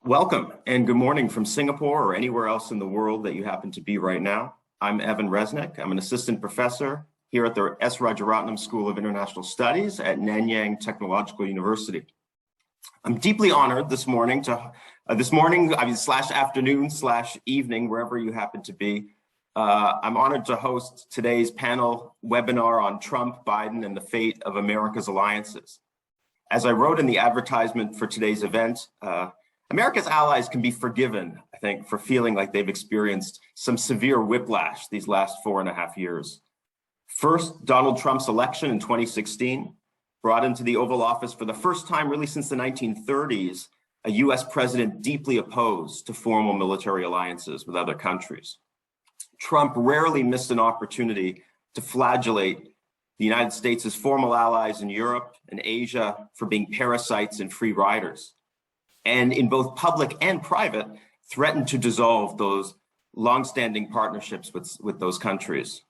Welcome and good morning from Singapore or anywhere else in the world that you happen to be right now. I'm Evan Resnick. I'm an assistant professor here at the S. Rajaratnam School of International Studies at Nanyang Technological University. I'm deeply honored this morning slash afternoon slash evening, wherever you happen to be. I'm honored to host today's panel webinar on Trump, Biden, and the fate of America's alliances. As I wrote in the advertisement for today's event, America's allies can be forgiven, I think, for feeling like they've experienced some severe whiplash these last 4.5 years. First, Donald Trump's election in 2016 brought into the Oval Office for the first time really since the 1930s, a US president deeply opposed to formal military alliances with other countries. Trump rarely missed an opportunity to flagellate the United States' formal allies in Europe and Asia for being parasites and free riders, and in both public and private, threatened to dissolve those longstanding partnerships with those countries.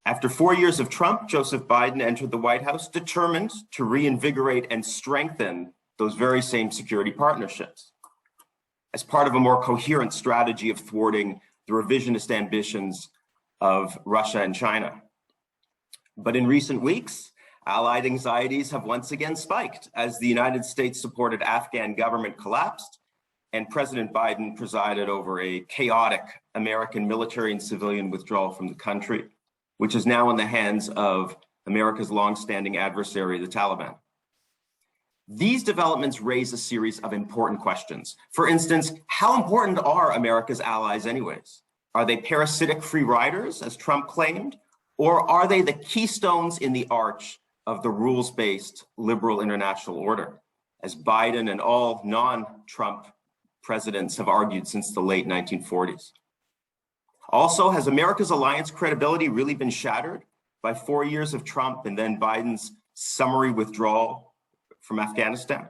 After 4 years of Trump, Joseph Biden entered the White House determined to reinvigorate and strengthen those very same security partnerships as part of a more coherent strategy of thwarting the revisionist ambitions of Russia and China. But in recent weeks, Allied anxieties have once again spiked as the United States-supported Afghan government collapsed and President Biden presided over a chaotic American military and civilian withdrawal from the country, which is now in the hands of America's longstanding adversary, the Taliban. These developments raise a series of important questions. For instance, how important are America's allies anyways? Are they parasitic free riders, as Trump claimed, or are they the keystones in the arch of the rules-based liberal international order, as Biden and all non-Trump presidents have argued since the late 1940s? Also, has America's alliance credibility really been shattered by 4 years of Trump and then Biden's summary withdrawal from Afghanistan?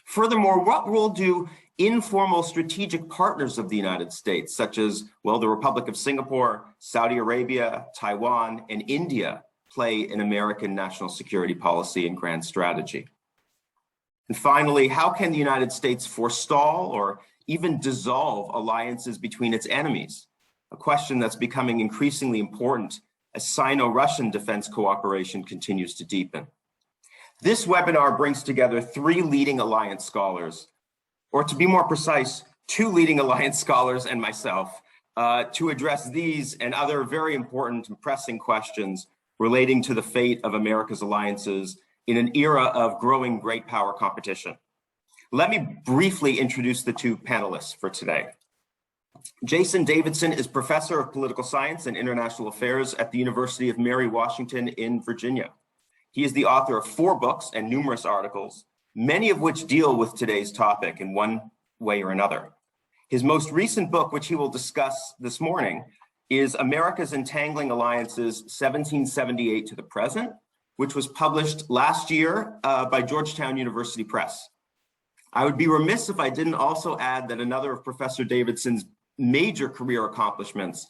Furthermore, what role do informal strategic partners of the United States, such as, well, the Republic of Singapore, Saudi Arabia, Taiwan, and India, play in American national security policy and grand strategy? And finally, how can the United States forestall or even dissolve alliances between its enemies? A question that's becoming increasingly important as Sino-Russian defense cooperation continues to deepen. This webinar brings together 3 leading alliance scholars, or to be more precise, 2 leading alliance scholars and myself, to address these and other very important and pressing questions relating to the fate of America's alliances in an era of growing great power competition. Let me briefly introduce the 2 panelists for today. Jason Davidson is professor of political science and international affairs at the University of Mary Washington in Virginia. He is the author of 4 books and numerous articles, many of which deal with today's topic in one way or another. His most recent book, which he will discuss this morning, is America's Entangling Alliances, 1778 to the Present, which was published last year by Georgetown University Press. I would be remiss if I didn't also add that another of Professor Davidson's major career accomplishments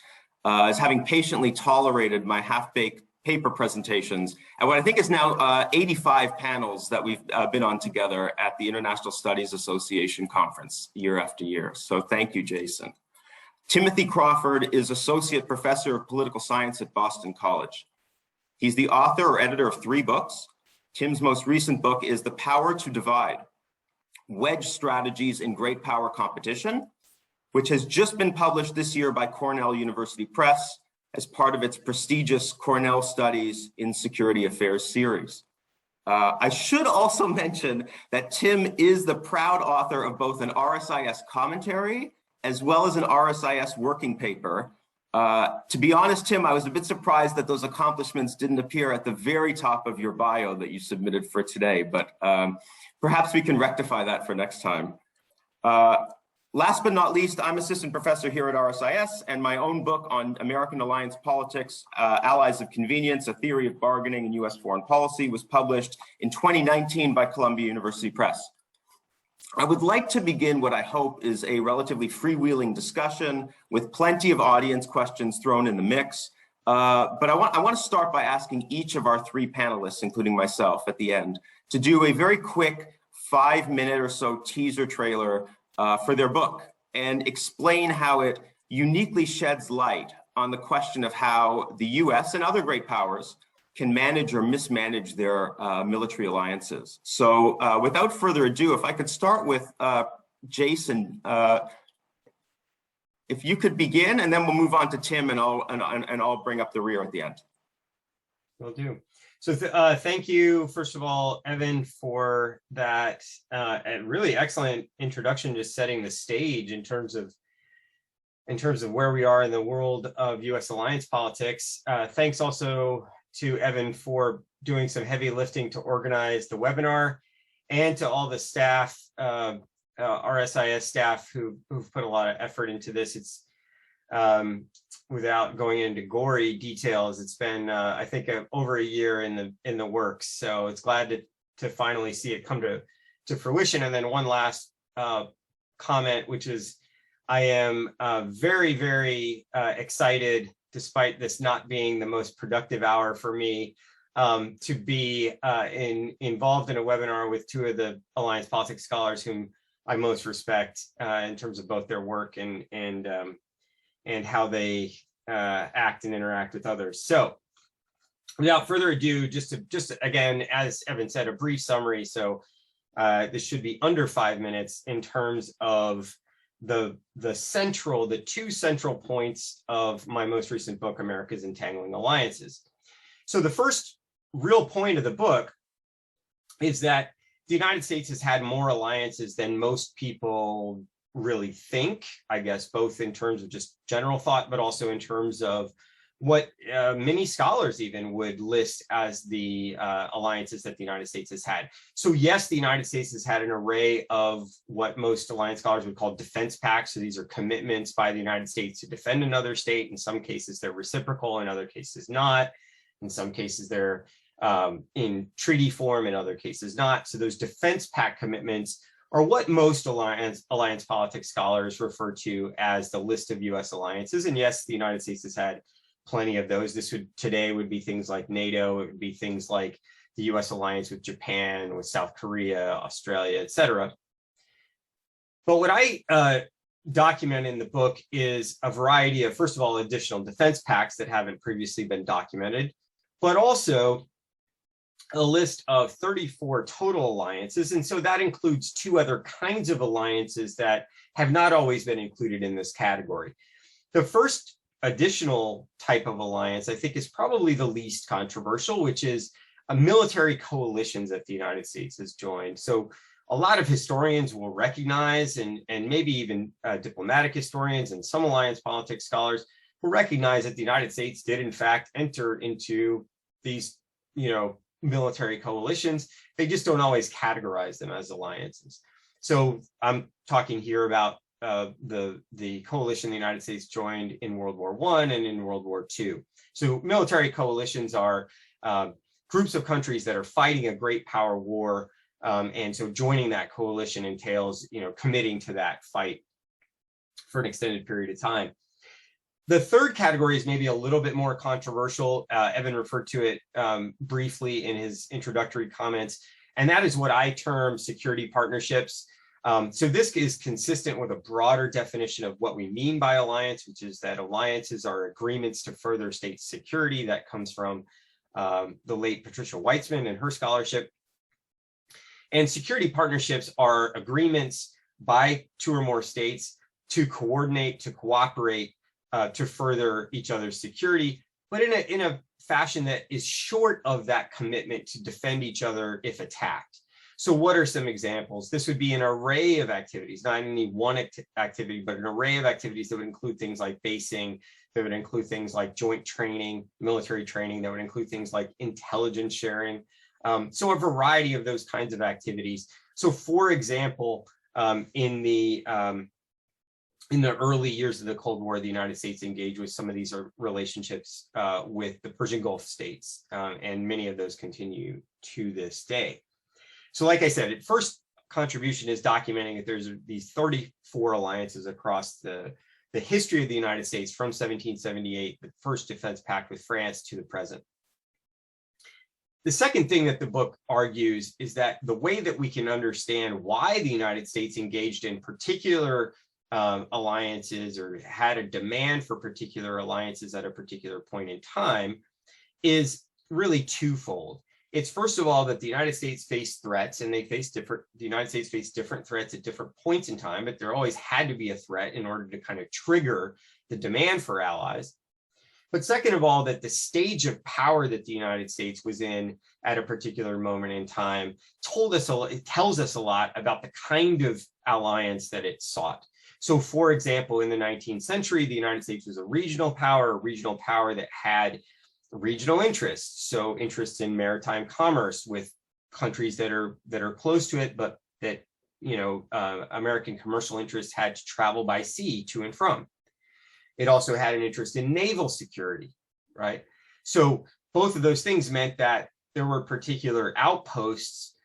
is having patiently tolerated my half-baked paper presentations and what I think is now 85 panels that we've been on together at the International Studies Association conference year after year. So thank you, Jason. Timothy Crawford is Associate Professor of Political Science at Boston College. He's the author or editor of 3 books. Tim's most recent book is The Power to Divide: Wedge Strategies in Great Power Competition, which has just been published this year by Cornell University Press as part of its prestigious Cornell Studies in Security Affairs series. I should also mention that Tim is the proud author of both an RSIS commentary as well as an RSIS working paper. To be honest, Tim, I was a bit surprised that those accomplishments didn't appear at the very top of your bio that you submitted for today, but perhaps we can rectify that for next time. Last but not least, I'm assistant professor here at RSIS, and my own book on American alliance politics, Allies of Convenience, A Theory of Bargaining in US Foreign Policy, was published in 2019 by Columbia University Press. I would like to begin what I hope is a relatively freewheeling discussion with plenty of audience questions thrown in the mix. But I want to start by asking each of our 3 panelists, including myself at the end, to do a very quick 5-minute or so teaser trailer for their book and explain how it uniquely sheds light on the question of how the US and other great powers can manage or mismanage their military alliances. So without further ado, if I could start with Jason, if you could begin, and then we'll move on to Tim, and I'll bring up the rear at the end. Will do. So thank you, first of all, Evan, for that really excellent introduction, just setting the stage in terms of where we are in the world of U.S. alliance politics. Thanks also to Evan for doing some heavy lifting to organize the webinar, and to all the staff, RSIS staff who've put a lot of effort into this. It's without going into gory details, it's been I think over a year in the works. So it's glad to finally see it come to fruition. And then one last comment, which is I am very, very excited, despite this not being the most productive hour for me, to be involved in a webinar with two of the alliance politics scholars whom I most respect in terms of both their work and how they act and interact with others. So without further ado, just again, as Evan said, a brief summary. So this should be under 5 minutes in terms of the two central points of my most recent book, America's Entangling Alliances. So the first real point of the book is that the United States has had more alliances than most people really think, I guess, both in terms of just general thought, but also in terms of what many scholars even would list as the alliances that the United States has had. So yes, the United States has had an array of what most alliance scholars would call defense pacts. So these are commitments by the United States to defend another state. In some cases, they're reciprocal, in other cases not. In some cases, they're in treaty form, in other cases not. So those defense pact commitments are what most alliance politics scholars refer to as the list of U.S. alliances. And yes, the United States has had plenty of those. Today would be things like NATO. It would be things like the U.S. alliance with Japan, with South Korea, Australia, etc. But what I document in the book is a variety of, first of all, additional defense pacts that haven't previously been documented, but also a list of 34 total alliances. And so that includes two other kinds of alliances that have not always been included in this category. The first additional type of alliance, I think, is probably the least controversial, which is a military coalitions that the United States has joined. So a lot of historians will recognize, and maybe even diplomatic historians and some alliance politics scholars will recognize that the United States did in fact enter into these, military coalitions. They just don't always categorize them as alliances. So I'm talking here about the coalition the United States joined in World War I and in World War II. So military coalitions are groups of countries that are fighting a great power war, and so joining that coalition entails, committing to that fight for an extended period of time. The third category is maybe a little bit more controversial. Evan referred to it briefly in his introductory comments, and that is what I term security partnerships. So this is consistent with a broader definition of what we mean by alliance, which is that alliances are agreements to further state security. That comes from the late Patricia Weitzman and her scholarship. And security partnerships are agreements by two or more states to coordinate, to cooperate, to further each other's security, but in a fashion that is short of that commitment to defend each other if attacked. So what are some examples? This would be an array of activities, not any one activity, but an array of activities that would include things like basing, that would include things like joint training, military training, that would include things like intelligence sharing. So a variety of those kinds of activities. So for example, in the early years of the Cold War, the United States engaged with some of these relationships with the Persian Gulf states, and many of those continue to this day. So like I said, its first contribution is documenting that there's these 34 alliances across the history of the United States from 1778, the first defense pact with France, to the present. The second thing that the book argues is that the way that we can understand why the United States engaged in particular alliances or had a demand for particular alliances at a particular point in time is really twofold. It's first of all that the United States faced threats, and the United States faced different threats at different points in time, but there always had to be a threat in order to kind of trigger the demand for allies. But second of all, that the stage of power that the United States was in at a particular moment in time it tells us a lot about the kind of alliance that it sought. So for example, in the 19th century, the United States was a regional power that had regional interests. So interests in maritime commerce with countries that are close to it, but that, American commercial interests had to travel by sea to and from. It also had an interest in naval security, right? So both of those things meant that there were particular outposts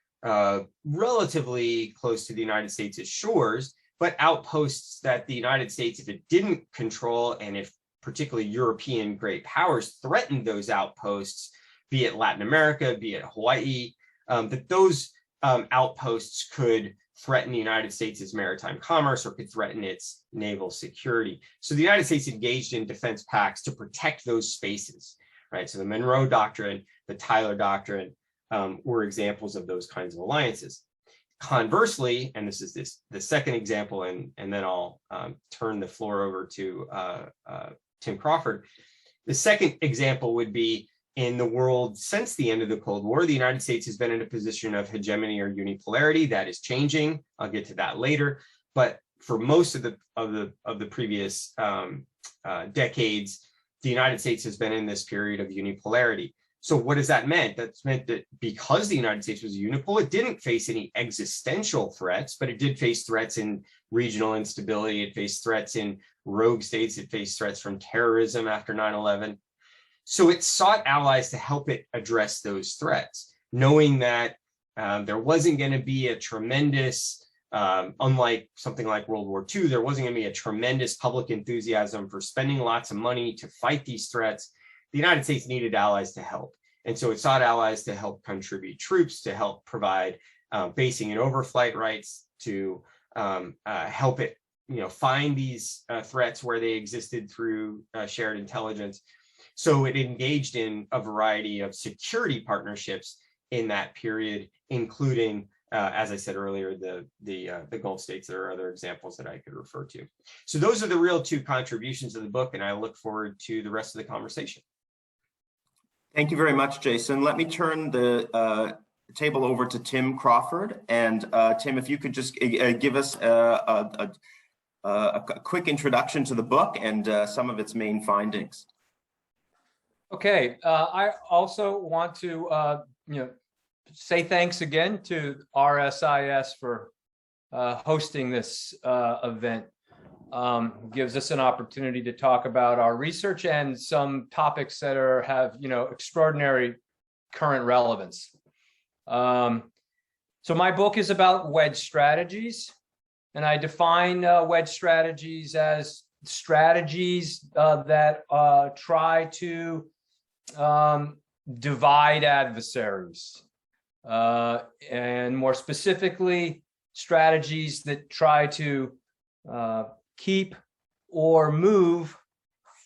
relatively close to the United States' shores, but outposts that the United States, if it didn't control, and if particularly European great powers threatened those outposts, be it Latin America, be it Hawaii, that those outposts could threaten the United States' maritime commerce or could threaten its naval security. So the United States engaged in defense pacts to protect those spaces, right? So the Monroe Doctrine, the Tyler Doctrine were examples of those kinds of alliances. Conversely, and this is the second example, and then I'll turn the floor over to Tim Crawford. The second example would be in the world since the end of the Cold War, the United States has been in a position of hegemony or unipolarity. That is changing. I'll get to that later. But for most of the previous decades, the United States has been in this period of unipolarity. So what does that mean? That's meant that because the United States was a unipole, it didn't face any existential threats, but it did face threats in regional instability. It faced threats in rogue states. It faced threats from terrorism after 9/11. So it sought allies to help it address those threats, knowing that there wasn't going to be a tremendous, unlike something like World War II, there wasn't going to be a tremendous public enthusiasm for spending lots of money to fight these threats. The United States needed allies to help. And so it sought allies to help contribute troops, to help provide basing and overflight rights, to help it find these threats where they existed through shared intelligence. So it engaged in a variety of security partnerships in that period, including, as I said earlier, the Gulf states. There are other examples that I could refer to. So those are the real two contributions of the book, and I look forward to the rest of the conversation. Thank you very much, Jason. Let me turn the table over to Tim Crawford. And Tim, if you could just give us a quick introduction to the book and some of its main findings. Okay, I also want to say thanks again to RSIS for hosting this event. Gives us an opportunity to talk about our research and some topics that have extraordinary current relevance. So my book is about wedge strategies, and I define wedge strategies as strategies that try to divide adversaries, and more specifically, strategies that try to keep or move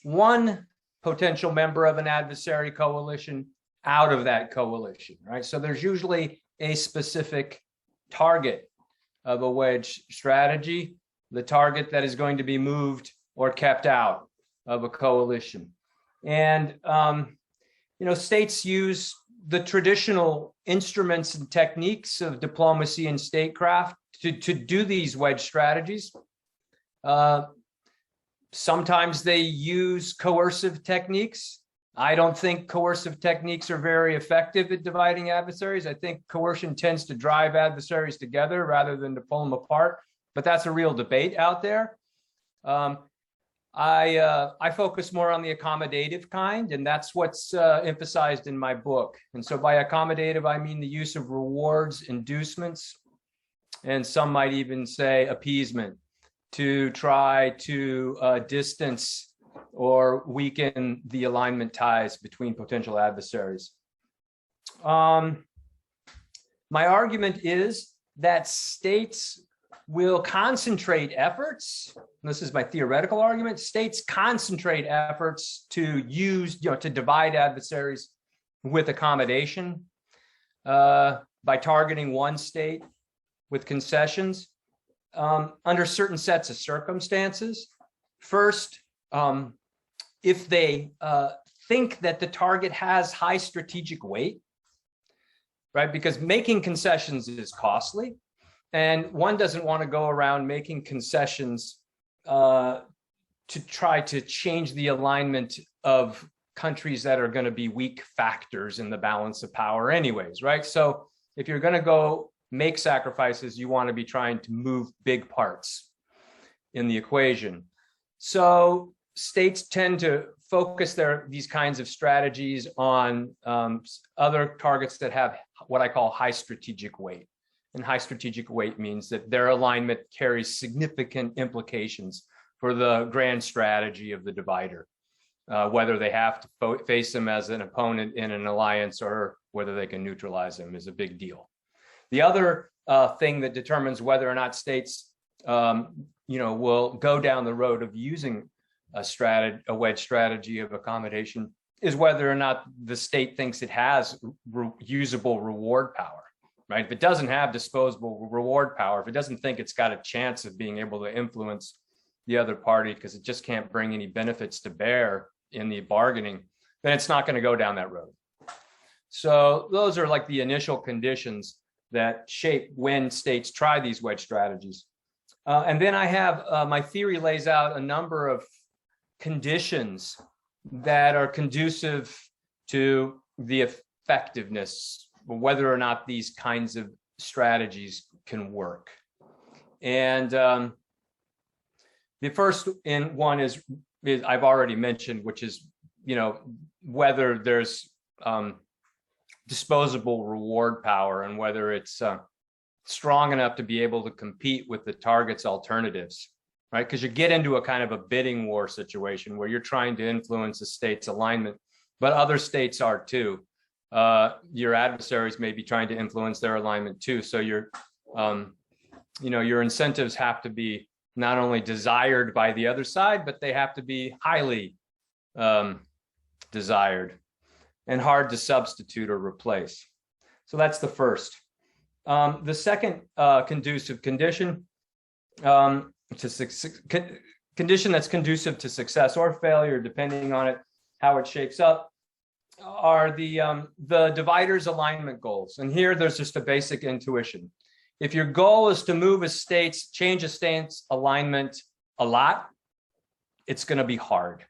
one potential member of an adversary coalition out of that coalition, right? So there's usually a specific target of a wedge strategy, the target that is going to be moved or kept out of a coalition. And states use the traditional instruments and techniques of diplomacy and statecraft to do these wedge strategies. Sometimes they use coercive techniques. I don't think coercive techniques are very effective at dividing adversaries. I think coercion tends to drive adversaries together rather than to pull them apart, but that's a real debate out there. I focus more on the accommodative kind, and that's what's emphasized in my book. And so by accommodative, I mean the use of rewards, inducements, and some might even say appeasement to try to distance or weaken the alignment ties between potential adversaries. My argument is that states will concentrate efforts. This is my theoretical argument. States concentrate efforts to use, to divide adversaries with accommodation by targeting one state with concessions under certain sets of circumstances. First, if they think that the target has high strategic weight, right? Because making concessions is costly, and one doesn't want to go around making concessions to try to change the alignment of countries that are going to be weak factors in the balance of power anyways, right? So if you're going to go make sacrifices, you want to be trying to move big parts in the equation. So states tend to focus these kinds of strategies on other targets that have what I call high strategic weight. And high strategic weight means that their alignment carries significant implications for the grand strategy of the divider, whether they have to face them as an opponent in an alliance or whether they can neutralize them is a big deal. The other thing that determines whether or not states will go down the road of using a wedge strategy of accommodation is whether or not the state thinks it has usable reward power, right? If it doesn't have disposable reward power, if it doesn't think it's got a chance of being able to influence the other party because it just can't bring any benefits to bear in the bargaining, then it's not going to go down that road. So those are like the initial conditions that shape when states try these wedge strategies. And then I have, my theory lays out a number of conditions that are conducive to the effectiveness, whether or not these kinds of strategies can work. And the first one is I've already mentioned, which is, whether there's disposable reward power and whether it's strong enough to be able to compete with the target's alternatives, right? Because you get into a kind of a bidding war situation where you're trying to influence a state's alignment, but other states are too. Your adversaries may be trying to influence their alignment too. So your incentives have to be not only desired by the other side, but they have to be highly desired and hard to substitute or replace. So that's the first. The second conducive condition, condition that's conducive to success or failure, depending on it, how it shapes up, are the divider's alignment goals. And here there's just a basic intuition. If your goal is to move change a state's alignment a lot, it's going to be hard.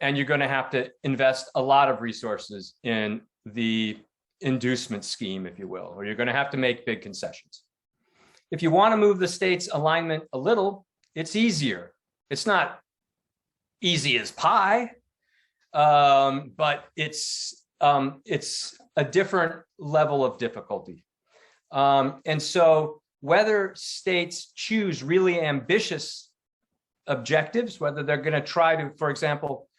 And you're going to have to invest a lot of resources in the inducement scheme, if you will, or you're going to have to make big concessions. If you want to move the state's alignment a little, it's easier. It's not easy as pie, but it's a different level of difficulty. And so whether states choose really ambitious objectives, whether they're going to try to, for example,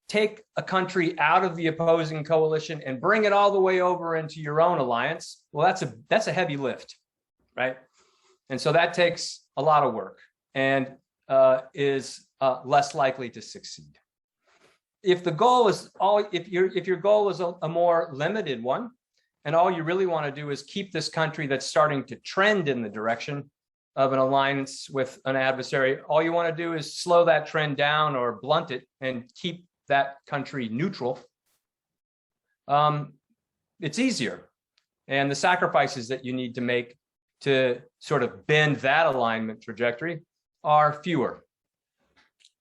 take a country out of the opposing coalition and bring it all the way over into your own alliance, well, that's a heavy lift, right? And so that takes a lot of work and is less likely to succeed. If the goal is if your goal is a more limited one, and all you really want to do is keep this country that's starting to trend in the direction of an alliance with an adversary, all you want to do is slow that trend down or blunt it and keep that country neutral, it's easier. And the sacrifices that you need to make to sort of bend that alignment trajectory are fewer.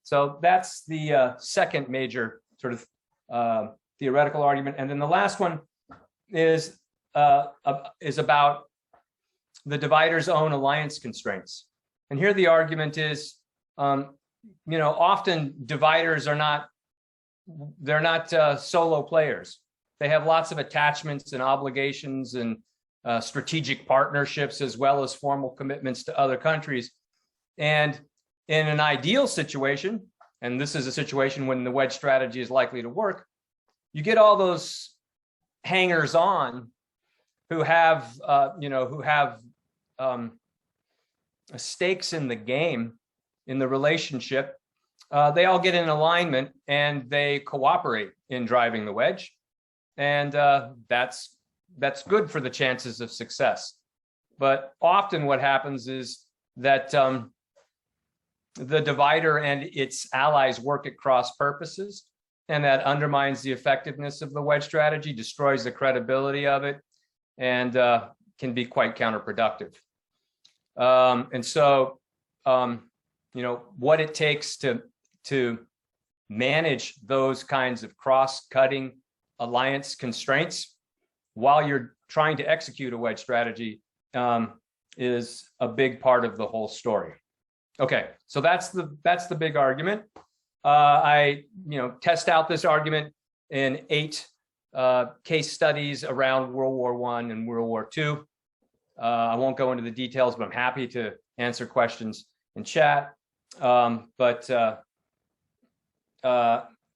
So that's the second major sort of theoretical argument. And then the last one is about the divider's own alliance constraints. And here the argument is, often dividers are not solo players. They have lots of attachments and obligations and strategic partnerships, as well as formal commitments to other countries. And in an ideal situation, and this is a situation when the wedge strategy is likely to work, you get all those hangers-on who have, stakes in the game, in the relationship, they all get in alignment and they cooperate in driving the wedge. And that's good for the chances of success. But often what happens is that the divider and its allies work at cross purposes, and that undermines the effectiveness of the wedge strategy, destroys the credibility of it, and can be quite counterproductive. And so, what it takes to manage those kinds of cross-cutting alliance constraints while you're trying to execute a wedge strategy is a big part of the whole story. Okay, so that's the big argument. I test out this argument in 8 case studies around World War I and World War II. I won't go into the details, but I'm happy to answer questions in chat. The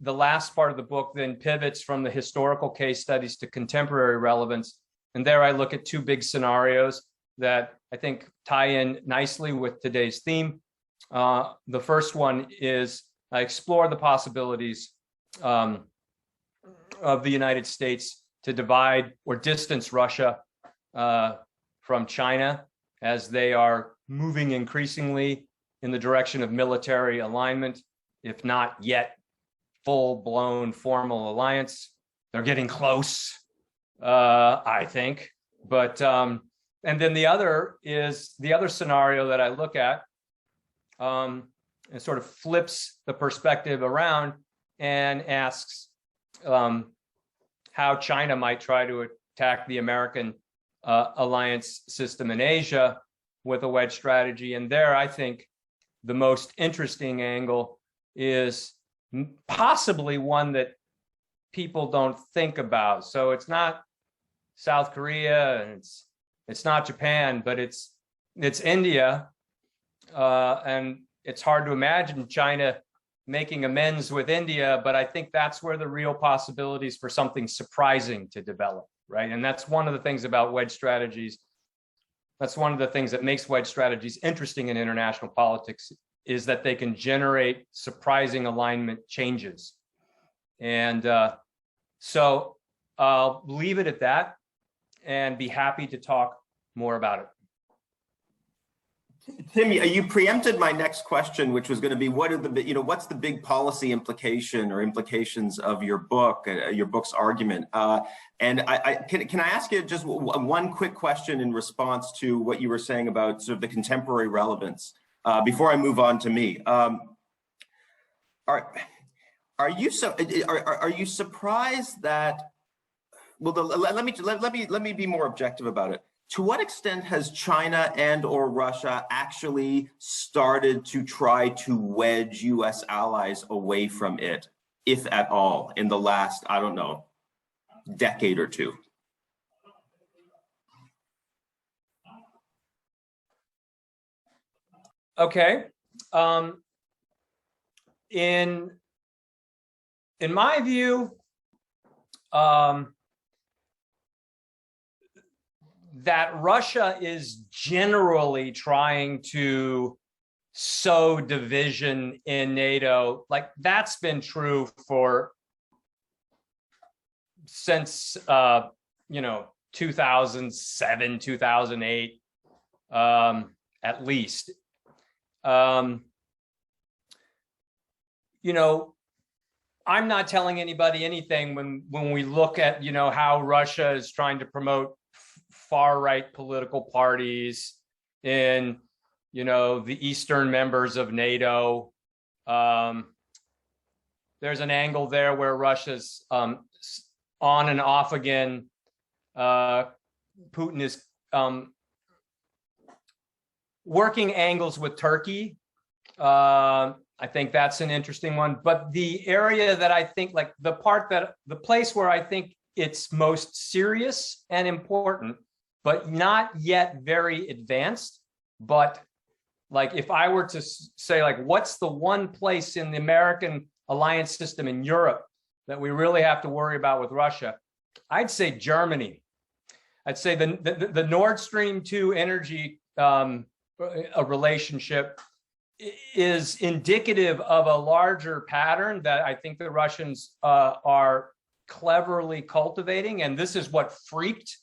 last part of the book then pivots from the historical case studies to contemporary relevance. And there I look at 2 big scenarios that I think tie in nicely with today's theme. The first one is I explore the possibilities of the United States to divide or distance Russia from China as they are moving increasingly in the direction of military alignment, if not yet full-blown formal alliance. They're getting close, I think. But and then the other scenario that I look at, and sort of flips the perspective around and asks how China might try to attack the American alliance system in Asia with a wedge strategy. And there, I think the most interesting angle is possibly one that people don't think about. So it's not South Korea, and it's not Japan, but it's India, and it's hard to imagine China making amends with India, but I think that's where the real possibilities for something surprising to develop, right? And that's one of the things about wedge strategies. That's one of the things that makes wedge strategies interesting in international politics, is that they can generate surprising alignment changes. And so I'll leave it at that and be happy to talk more about it. Tim, you preempted my next question, which was going to be, what's the big policy implication or implications of your book's argument? And can I ask you just one quick question in response to what you were saying about sort of the contemporary relevance before I move on to me? Are you surprised that? Well, let me be more objective about it. To what extent has China and or Russia actually started to try to wedge U.S. allies away from it, if at all, in the last, I don't know, decade or two? Okay. In my view, that Russia is generally trying to sow division in NATO, like that's been true since 2007, 2008, at least. I'm not telling anybody anything when we look at how Russia is trying to promote far-right political parties in the eastern members of NATO. There's an angle there where Russia's on and off again. Putin is working angles with Turkey. I think that's an interesting one. But the area that I think, like the place where I think it's most serious and important, but not yet very advanced, but like if I were to say, like, what's the one place in the American alliance system in Europe that we really have to worry about with Russia? I'd say Germany. I'd say the Nord Stream 2 energy a relationship is indicative of a larger pattern that I think the Russians are cleverly cultivating. And this is what freaked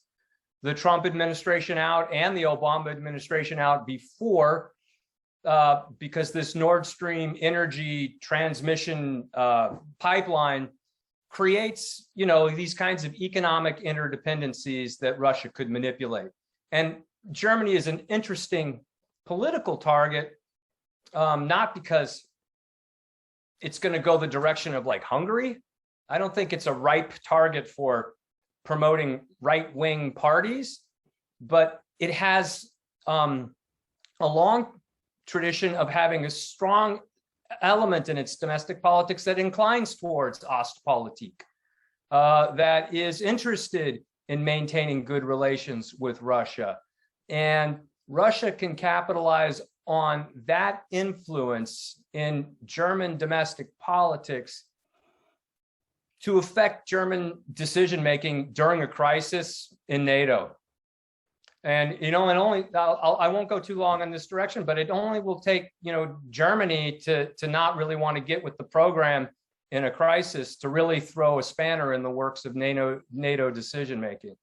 the Trump administration out and the Obama administration out before, because this Nord Stream energy transmission pipeline creates, these kinds of economic interdependencies that Russia could manipulate. And Germany is an interesting political target, not because it's going to go the direction of like Hungary. I don't think it's a ripe target for promoting right-wing parties, but it has a long tradition of having a strong element in its domestic politics that inclines towards Ostpolitik, that is interested in maintaining good relations with Russia. And Russia can capitalize on that influence in German domestic politics to affect German decision-making during a crisis in NATO. And, I won't go too long in this direction, but it only will take, Germany to not really want to get with the program in a crisis to really throw a spanner in the works of NATO decision-making.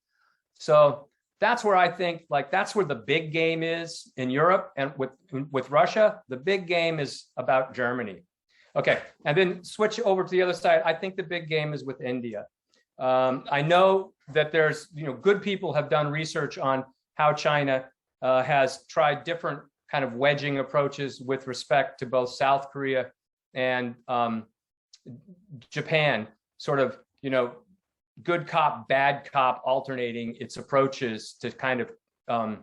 So that's where I think, that's where the big game is in Europe, and with Russia, the big game is about Germany. Okay, and then switch over to the other side. I think the big game is with India. I know that there's, good people have done research on how China has tried different kind of wedging approaches with respect to both South Korea and Japan, sort of, good cop, bad cop, alternating its approaches to kind of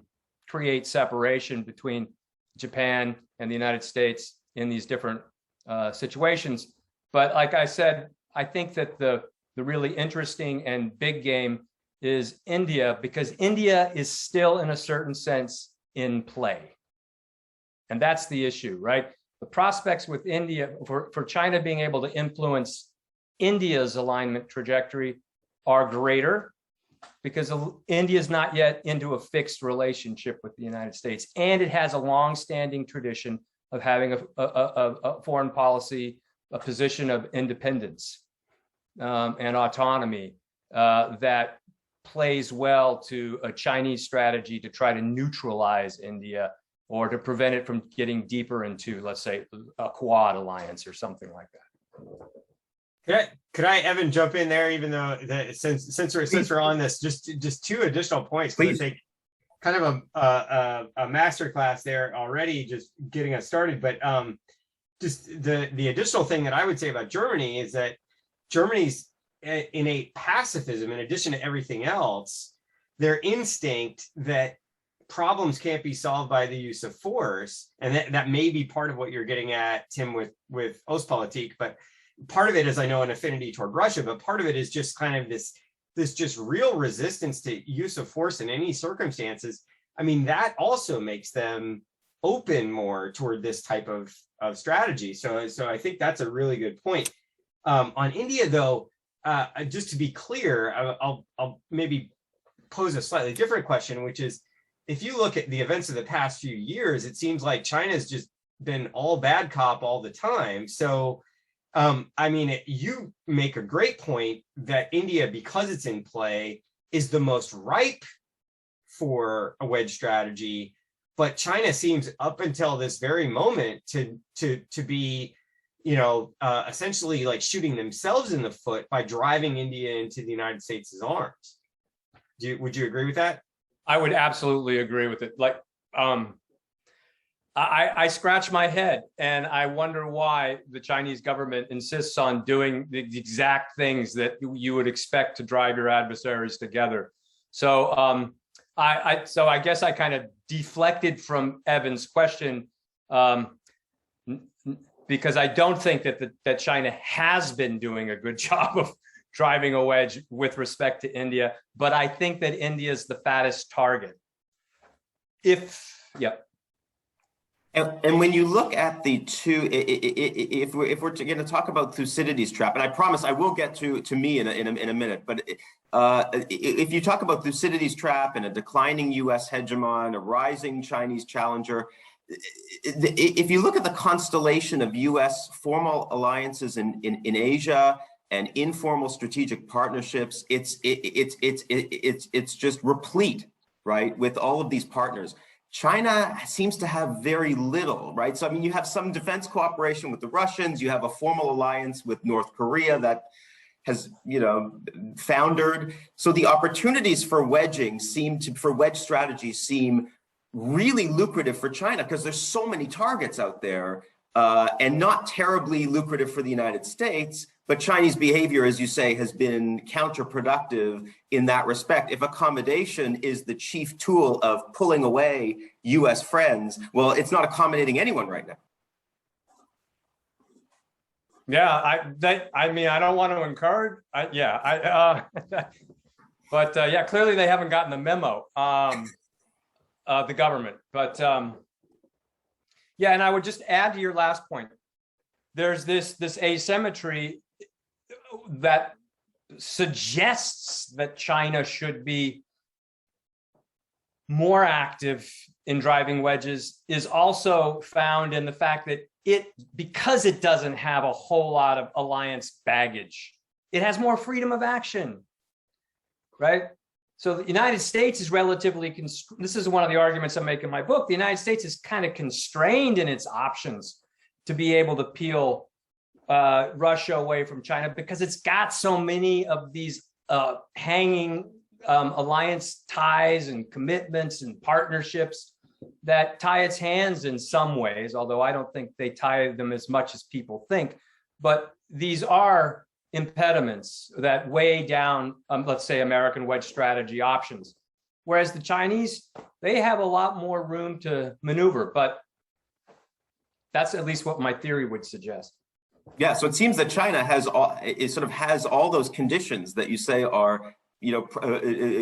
create separation between Japan and the United States in these different situations. But like I said, I think that the really interesting and big game is India, because India is still, in a certain sense, in play. And that's the issue, right? The prospects with India, for China being able to influence India's alignment trajectory are greater, because India is not yet into a fixed relationship with the United States. And it has a long-standing tradition of having a foreign policy, a position of independence and autonomy that plays well to a Chinese strategy to try to neutralize India or to prevent it from getting deeper into, let's say, a Quad alliance or something like that. Could I, Evan, jump in there? Even though since we're on this, just two additional points. Please. I think kind of a masterclass there already, just getting us started. But just the additional thing that I would say about Germany is that Germany's innate pacifism, in addition to everything else, their instinct that problems can't be solved by the use of force, and that may be part of what you're getting at, Tim, with Ostpolitik, but part of it is, I know, an affinity toward Russia, but part of it is just kind of this just real resistance to use of force in any circumstances. I mean, that also makes them open more toward this type of strategy. So I think that's a really good point. On India, though, just to be clear, I'll maybe pose a slightly different question, which is, if you look at the events of the past few years, it seems like China's just been all bad cop all the time. So, I mean, you make a great point that India, because it's in play, is the most ripe for a wedge strategy. But China seems, up until this very moment, to be, essentially like shooting themselves in the foot by driving India into the United States' arms. Would you agree with that? I would absolutely agree with it. Like, I scratch my head and I wonder why the Chinese government insists on doing the exact things that you would expect to drive your adversaries together. So I guess I kind of deflected from Evan's question, because I don't think that China has been doing a good job of driving a wedge with respect to India, but I think that India is the fattest target. And when you look at the two, if we're going to talk about Thucydides' trap, and I promise I will get to me in a minute, but if you talk about Thucydides' trap and a declining U.S. hegemon, a rising Chinese challenger, if you look at the constellation of U.S. formal alliances in Asia and informal strategic partnerships, it's just replete, right, with all of these partners. China seems to have very little, right? So, I mean, you have some defense cooperation with the Russians, you have a formal alliance with North Korea that has, foundered. So the opportunities for wedge strategies seem really lucrative for China because there's so many targets out there, and not terribly lucrative for the United States. But Chinese behavior, as you say, has been counterproductive in that respect. If accommodation is the chief tool of pulling away U.S. friends, well, it's not accommodating anyone right now. Yeah, I mean, I don't want to encourage. But yeah, clearly they haven't gotten the memo, the government. But yeah, and I would just add to your last point. There's this asymmetry that suggests that China should be more active in driving wedges is also found in the fact that because it doesn't have a whole lot of alliance baggage, it has more freedom of action, right? So the United States is relatively, this is one of the arguments I make in my book, the United States is kind of constrained in its options to be able to peel Russia away from China because it's got so many of these hanging alliance ties and commitments and partnerships that tie its hands in some ways, although I don't think they tie them as much as people think. But these are impediments that weigh down, let's say, American wedge strategy options. Whereas the Chinese, they have a lot more room to maneuver, but that's at least what my theory would suggest. Yeah, so it seems that China has all those conditions that you say are,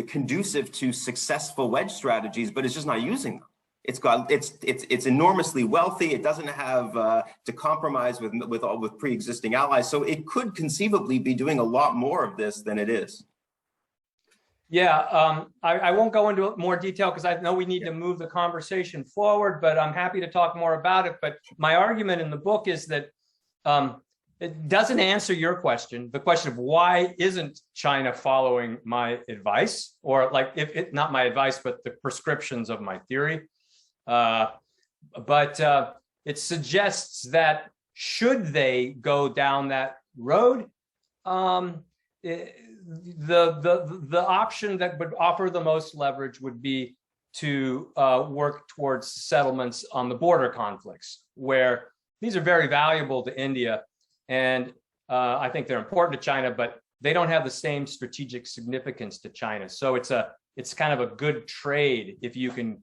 conducive to successful wedge strategies, but it's just not using them. It's enormously wealthy. It doesn't have to compromise with pre-existing allies. So it could conceivably be doing a lot more of this than it is. Yeah, I won't go into more detail because I know we need to move the conversation forward, but I'm happy to talk more about it. But my argument in the book is that it doesn't answer your question, the question of why isn't China following my advice, or not my advice, but the prescriptions of my theory. But it suggests that should they go down that road, the option that would offer the most leverage would be to work towards settlements on the border conflicts, where these are very valuable to India, and I think they're important to China, but they don't have the same strategic significance to China. So it's kind of a good trade if you can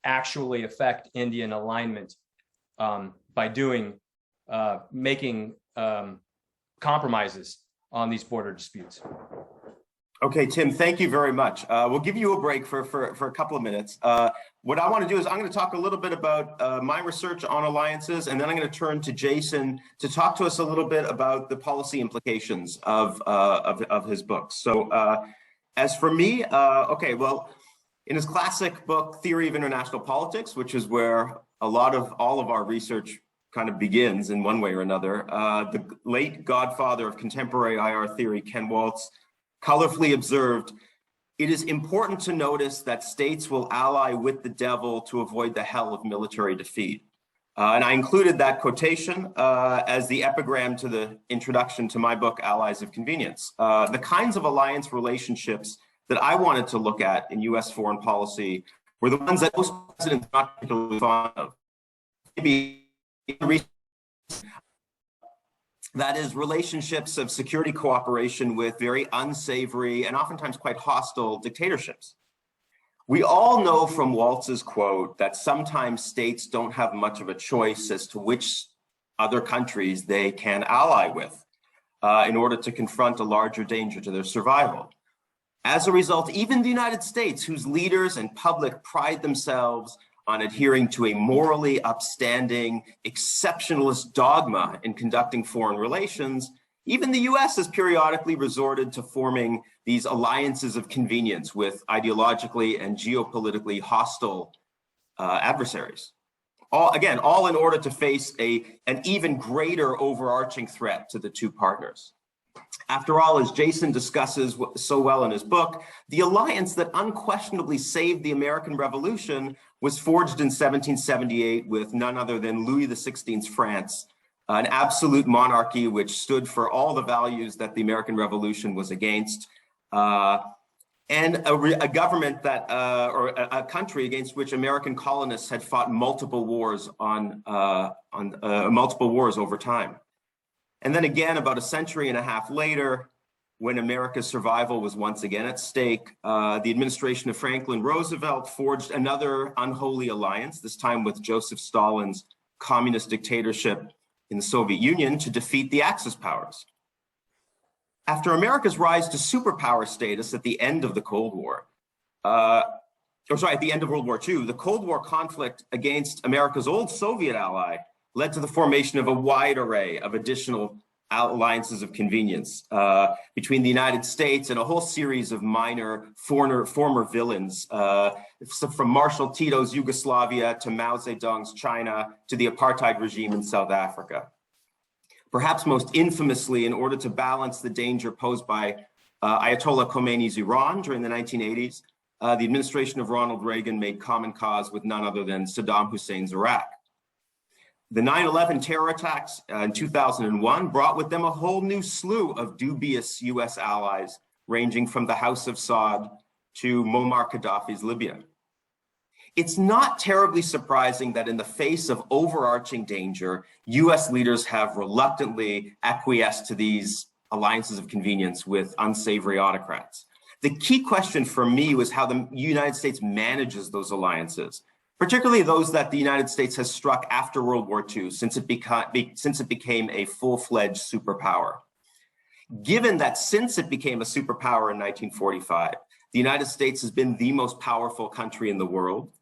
actually affect Indian alignment by making compromises on these border disputes. Okay, Tim, thank you very much. We'll give you a break for a couple of minutes. What I want to do is I'm going to talk a little bit about my research on alliances, and then I'm going to turn to Jason to talk to us a little bit about the policy implications of his books. So as for me, okay, well, in his classic book, Theory of International Politics, which is where all of our research kind of begins in one way or another, the late godfather of contemporary IR theory, Ken Waltz, colorfully observed, "It is important to notice that states will ally with the devil to avoid the hell of military defeat." And I included that quotation as the epigram to the introduction to my book, Allies of Convenience. The kinds of alliance relationships that I wanted to look at in US foreign policy were the ones that most presidents are not particularly fond of. Maybe that is relationships of security cooperation with very unsavory and oftentimes quite hostile dictatorships. We all know from Waltz's quote that sometimes states don't have much of a choice as to which other countries they can ally with in order to confront a larger danger to their survival. As a result, even the United States, whose leaders and public pride themselves on adhering to a morally upstanding, exceptionalist dogma in conducting foreign relations, even the US has periodically resorted to forming these alliances of convenience with ideologically and geopolitically hostile adversaries. All in order to face an even greater overarching threat to the two partners. After all, as Jason discusses so well in his book, the alliance that unquestionably saved the American Revolution was forged in 1778 with none other than Louis XVI's France, an absolute monarchy which stood for all the values that the American Revolution was against, and a government that, or a country against which American colonists had fought multiple wars multiple wars over time. And then again, about a century and a half later, when America's survival was once again at stake, the administration of Franklin Roosevelt forged another unholy alliance, this time with Joseph Stalin's communist dictatorship in the Soviet Union to defeat the Axis powers. After America's rise to superpower status at the end of the Cold War, at the end of World War II, the Cold War conflict against America's old Soviet ally led to the formation of a wide array of additional alliances of convenience between the United States and a whole series of minor former villains, from Marshal Tito's Yugoslavia to Mao Zedong's China to the apartheid regime in South Africa. Perhaps most infamously, in order to balance the danger posed by Ayatollah Khomeini's Iran during the 1980s, the administration of Ronald Reagan made common cause with none other than Saddam Hussein's Iraq. The 9/11 terror attacks in 2001 brought with them a whole new slew of dubious US allies, ranging from the House of Saud to Muammar Gaddafi's Libya. It's not terribly surprising that in the face of overarching danger, US leaders have reluctantly acquiesced to these alliances of convenience with unsavory autocrats. The key question for me was how the United States manages those alliances, particularly those that the United States has struck after World War II, since it became a full-fledged superpower. Given that since it became a superpower in 1945, the United States has been the most powerful country in the world,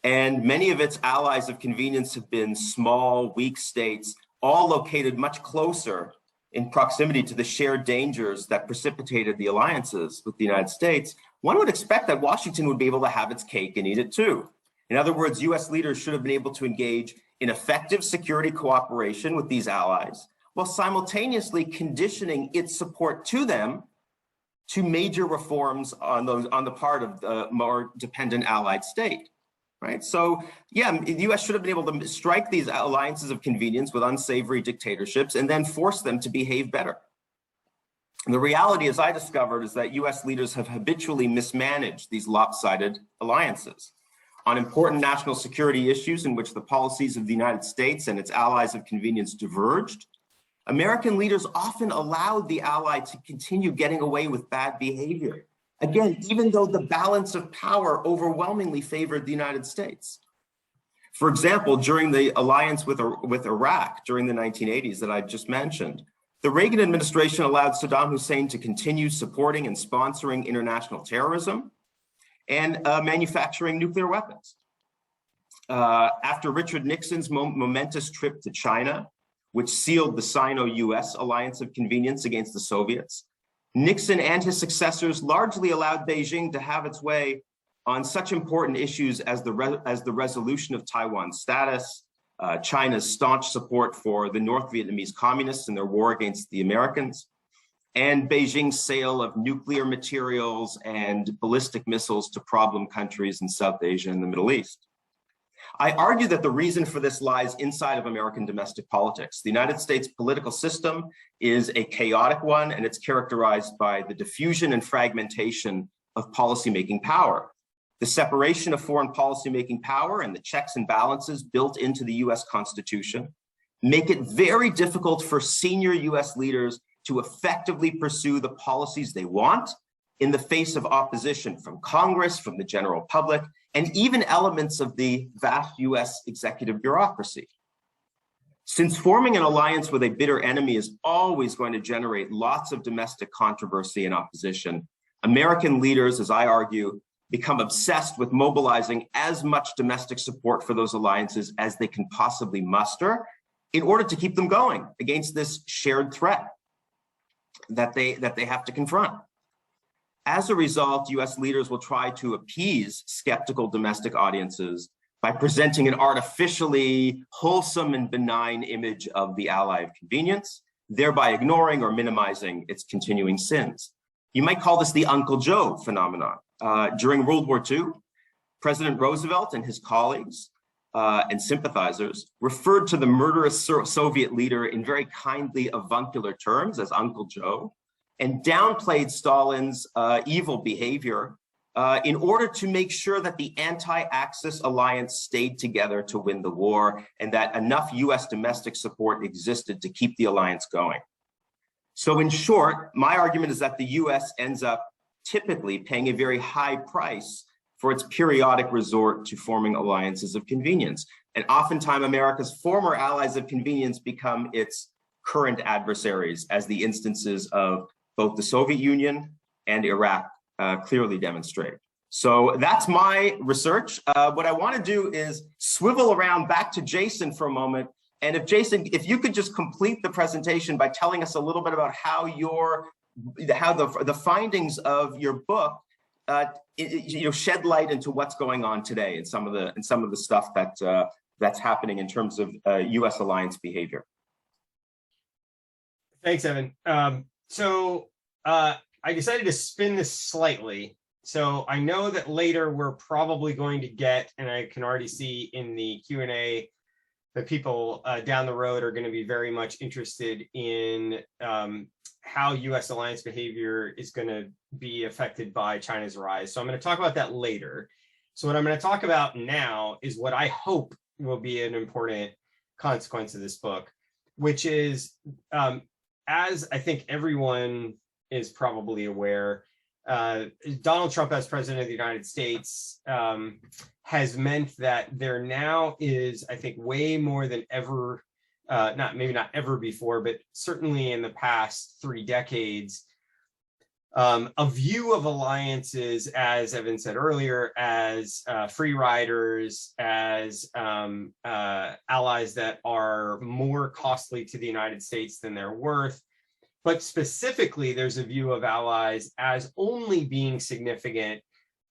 and many of its allies of convenience have been small, weak states, all located much closer in proximity to the shared dangers that precipitated the alliances with the United States. One would expect that Washington would be able to have its cake and eat it too. In other words, US leaders should have been able to engage in effective security cooperation with these allies, while simultaneously conditioning its support to them to major reforms on the part of the more dependent allied state, right? So yeah, the US should have been able to strike these alliances of convenience with unsavory dictatorships and then force them to behave better. And the reality, as I discovered, is that US leaders have habitually mismanaged these lopsided alliances. On important national security issues in which the policies of the United States and its allies of convenience diverged, American leaders often allowed the ally to continue getting away with bad behavior. Again, even though the balance of power overwhelmingly favored the United States. For example, during the alliance with Iraq during the 1980s that I just mentioned, the Reagan administration allowed Saddam Hussein to continue supporting and sponsoring international terrorism and manufacturing nuclear weapons. After Richard Nixon's momentous trip to China, which sealed the Sino-US alliance of convenience against the Soviets, Nixon and his successors largely allowed Beijing to have its way on such important issues as the resolution of Taiwan's status, China's staunch support for the North Vietnamese communists in their war against the Americans, and Beijing's sale of nuclear materials and ballistic missiles to problem countries in South Asia and the Middle East. I argue that the reason for this lies inside of American domestic politics. The United States political system is a chaotic one, and it's characterized by the diffusion and fragmentation of policymaking power. The separation of foreign policymaking power and the checks and balances built into the US Constitution make it very difficult for senior US leaders to effectively pursue the policies they want in the face of opposition from Congress, from the general public, and even elements of the vast US executive bureaucracy. Since forming an alliance with a bitter enemy is always going to generate lots of domestic controversy and opposition, American leaders, as I argue, become obsessed with mobilizing as much domestic support for those alliances as they can possibly muster in order to keep them going against this shared threat that they have to confront. As a result, US leaders will try to appease skeptical domestic audiences by presenting an artificially wholesome and benign image of the ally of convenience, thereby ignoring or minimizing its continuing sins. You might call this the Uncle Joe phenomenon. During World War II, President Roosevelt and his colleagues and sympathizers referred to the murderous Soviet leader in very kindly avuncular terms as Uncle Joe, and downplayed Stalin's evil behavior in order to make sure that the anti-Axis alliance stayed together to win the war, and that enough US domestic support existed to keep the alliance going. So in short, my argument is that the US ends up typically paying a very high price for its periodic resort to forming alliances of convenience. And oftentimes America's former allies of convenience become its current adversaries, as the instances of both the Soviet Union and Iraq clearly demonstrate. So that's my research. What I want to do is swivel around back to Jason for a moment. And if Jason, if you could just complete the presentation by telling us a little bit about how the findings of your book shed light into what's going on today and some of the stuff that's happening in terms of US alliance behavior. Thanks, Evan. I decided to spin this slightly. So I know that later we're probably going to get, and I can already see in the Q&A that people down the road are going to be very much interested in how US alliance behavior is going to be affected by China's rise. So I'm going to talk about that later. So what I'm going to talk about now is what I hope will be an important consequence of this book, which is, as I think everyone is probably aware, Donald Trump as president of the United States has meant that there now is, I think, way more than ever, maybe not ever before, but certainly in the past 3 decades, a view of alliances, as Evan said earlier, as free riders, as allies that are more costly to the United States than they're worth. But specifically, there's a view of allies as only being significant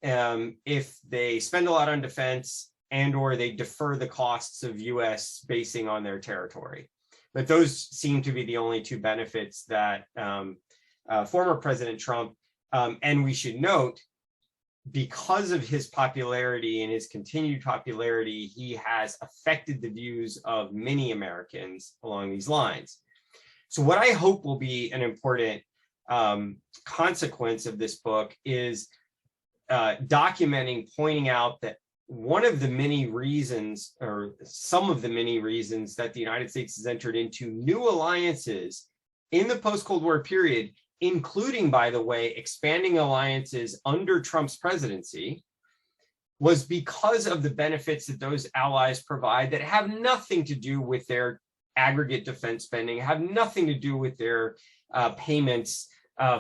if they spend a lot on defense and or they defer the costs of US basing on their territory. But those seem to be the only 2 benefits that former President Trump, and we should note, because of his popularity and his continued popularity, he has affected the views of many Americans along these lines. So what I hope will be an important consequence of this book is documenting, pointing out that one of the many reasons, or some of the many reasons, that the United States has entered into new alliances in the post-Cold War period, including, by the way, expanding alliances under Trump's presidency, was because of the benefits that those allies provide that have nothing to do with their aggregate defense spending, have nothing to do with their payments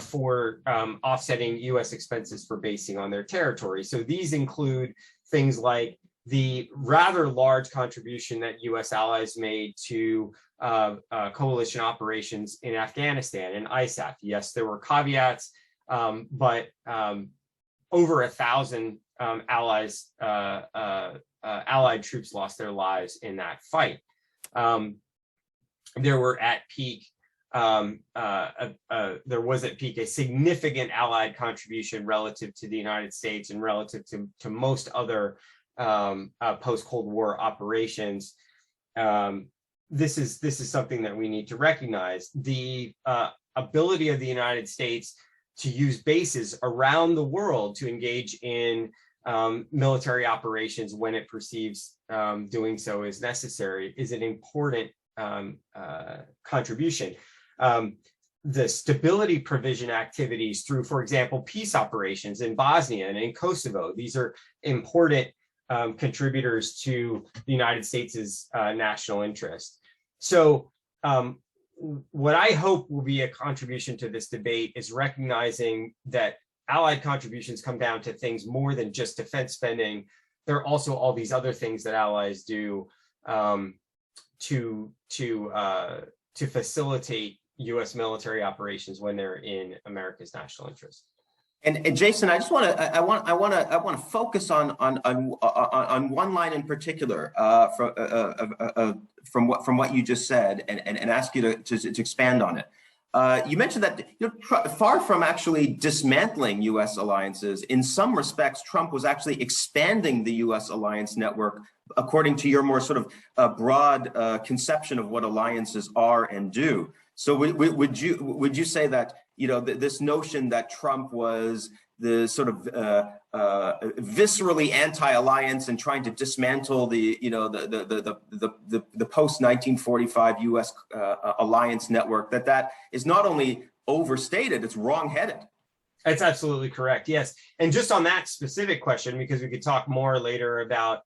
for offsetting US expenses for basing on their territory. So these include things like the rather large contribution that US allies made to coalition operations in Afghanistan and ISAF. Yes, there were caveats, but over 1,000 allies, allied troops lost their lives in that fight. There were at peak, there was at peak a significant allied contribution relative to the United States and relative to most other post-Cold War operations. This is something that we need to recognize. The ability of the United States to use bases around the world to engage in military operations when it perceives doing so is necessary is an important contribution. The stability provision activities through, for example, peace operations in Bosnia and in Kosovo, these are important contributors to the United States' national interest. So what I hope will be a contribution to this debate is recognizing that allied contributions come down to things more than just defense spending. There are also all these other things that allies do to facilitate U.S. military operations when they're in America's national interest. And Jason, I just want to focus on one line in particular from what you just said, and ask you to expand on it. You mentioned that, far from actually dismantling U.S. alliances, in some respects, Trump was actually expanding the U.S. alliance network according to your more sort of broad conception of what alliances are and do. So would you say that, this notion that Trump was the sort of viscerally anti-alliance and trying to dismantle the post-1945 U.S. alliance network, that is not only overstated, it's wrongheaded? That's absolutely correct. Yes. And just on that specific question, because we could talk more later about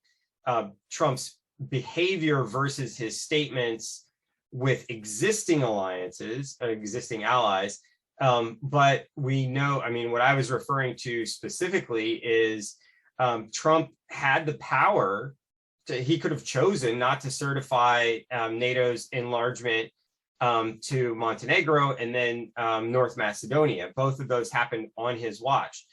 Trump's behavior versus his statements with existing alliances, existing allies. But we know, what I was referring to specifically is Trump had the power he could have chosen not to certify NATO's enlargement to Montenegro and then North Macedonia. Both of those happened on his watch.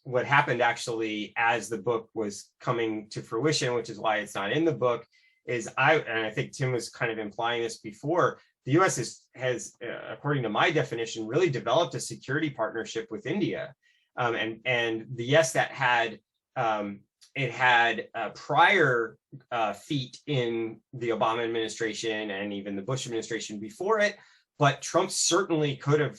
What happened actually as the book was coming to fruition, which is why it's not in the book, is and I think Tim was kind of implying this before, the U.S. has, according to my definition, really developed a security partnership with India. And yes, that had prior feet in the Obama administration and even the Bush administration before it, but Trump certainly could have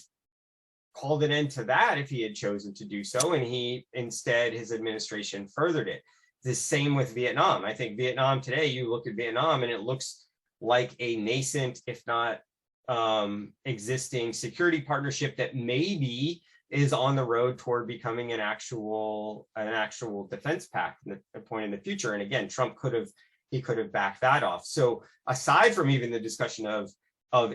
called an end to that if he had chosen to do so, and his administration furthered it. The same with Vietnam. I think Vietnam today, you look at Vietnam and it looks like a nascent, if not existing security partnership that maybe is on the road toward becoming an actual defense pact at a point in the future. And again, Trump could have backed that off. So aside from even the discussion of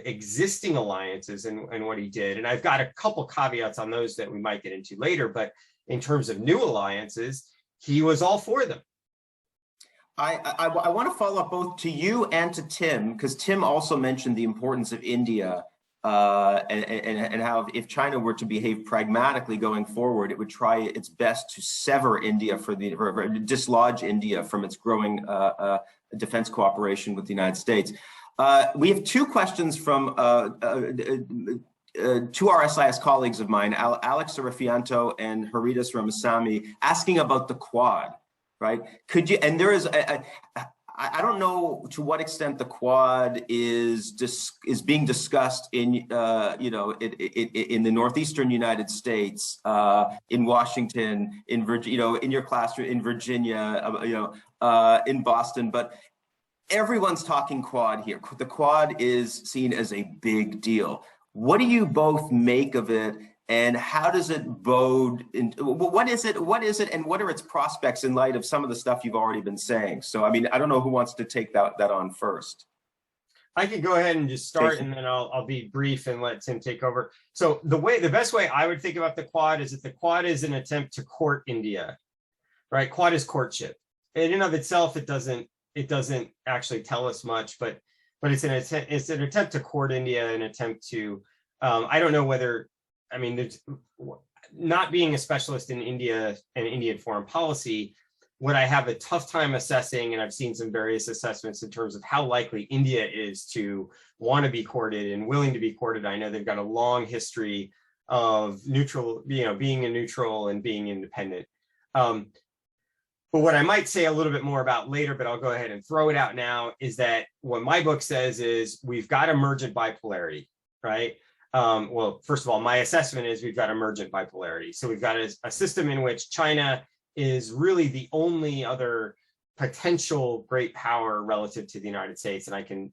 existing alliances and what he did, and I've got a couple caveats on those that we might get into later, but in terms of new alliances, he was all for them. I want to follow up both to you and to Tim, because Tim also mentioned the importance of India and how if China were to behave pragmatically going forward, it would try its best to sever India dislodge India from its growing defense cooperation with the United States. We have two questions from two RSIS colleagues of mine, Alex Sarafianto and Haridas Ramasamy, asking about the Quad, right? Could you, and there is, I don't know to what extent the Quad is being discussed in, in the northeastern United States, in Washington, in Virginia, in your classroom, in Virginia, in Boston, but everyone's talking Quad here. The Quad is seen as a big deal. What do you both make of it, and how does it bode? What is it, and what are its prospects in light of some of the stuff you've already been saying? So, I don't know who wants to take that on first. I can go ahead and just start, and then I'll be brief and let Tim take over. So the best way I would think about the Quad is that the Quad is an attempt to court India, right? Quad is courtship. In and of itself, it doesn't actually tell us much, but it's an attempt to court India, an attempt to, I don't know whether, there's, not being a specialist in India and Indian foreign policy, what I have a tough time assessing, and I've seen some various assessments in terms of how likely India is to want to be courted and willing to be courted. I know they've got a long history of neutral, being a neutral and being independent. But what I might say a little bit more about later, but I'll go ahead and throw it out now, is that what my book says is we've got emergent bipolarity, right? Well, first of all, my assessment is we've got emergent bipolarity. So we've got a system in which China is really the only other potential great power relative to the United States. And I can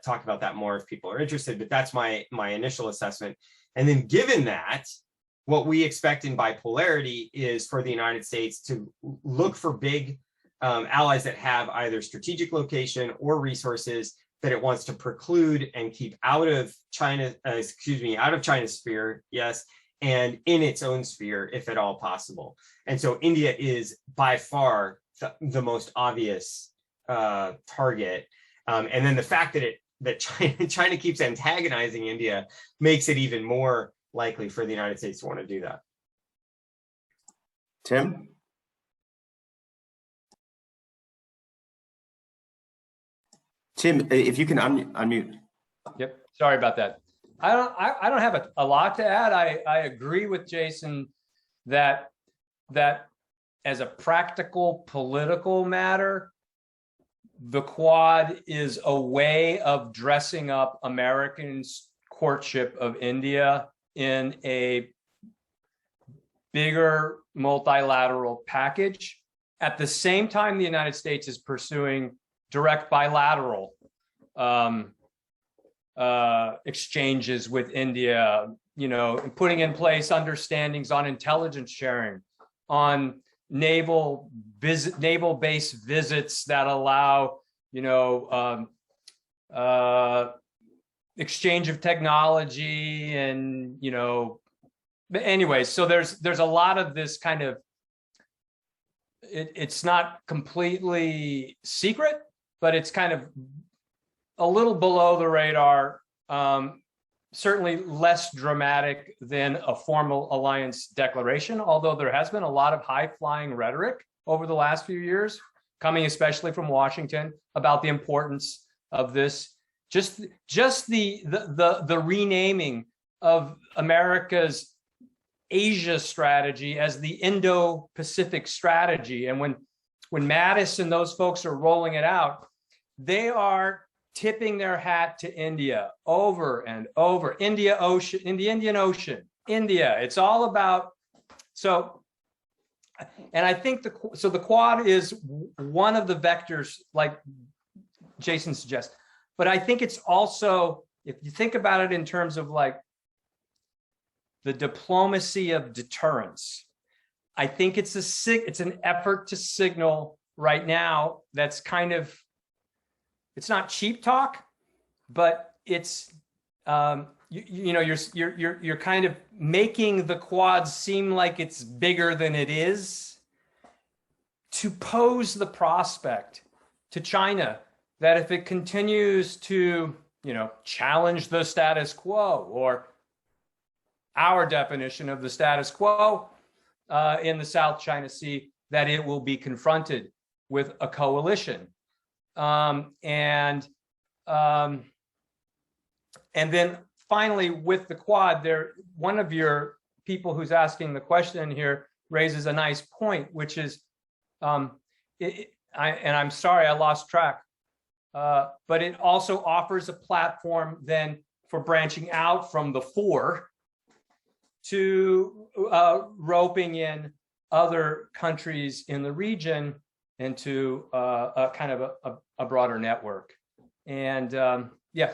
talk about that more if people are interested, but that's my initial assessment. And then given that, what we expect in bipolarity is for the United States to look for big allies that have either strategic location or resources that it wants to preclude and keep out of China, out of China's sphere, yes, and in its own sphere, if at all possible. And so India is by far the most obvious target. And then the fact that China keeps antagonizing India makes it even more likely for the United States to want to do that. Tim? Tim, if you can unmute. Yep. Sorry about that. I don't have a lot to add. I agree with Jason that as a practical political matter, the Quad is a way of dressing up Americans' courtship of India in a bigger multilateral package. At the same time, the United States is pursuing direct bilateral exchanges with India, and putting in place understandings on intelligence sharing, on naval-based visits that allow, exchange of technology, and but anyway, so there's a lot of this kind of, it's not completely secret, but it's kind of a little below the radar, certainly less dramatic than a formal alliance declaration, although there has been a lot of high-flying rhetoric over the last few years, coming especially from Washington, about the importance of this. Just the renaming of America's Asia strategy as the Indo-Pacific strategy. And when Mattis and those folks are rolling it out, they are tipping their hat to India over and over. India Ocean, in the Indian Ocean, India. It's all about, so, and I think the Quad is one of the vectors, like Jason suggests, but I think it's also, if you think about it in terms of like the diplomacy of deterrence, I think it's an effort to signal right now that's kind of, it's not cheap talk, but it's you're kind of making the Quad seem like it's bigger than it is, to pose the prospect to China that if it continues to challenge the status quo, or our definition of the status quo in the South China Sea, that it will be confronted with a coalition. And then finally, with the Quad, one of your people who's asking the question here raises a nice point, which is, and I'm sorry I lost track, but it also offers a platform then for branching out from the four to roping in other countries in the region into a kind of a broader network. And yeah.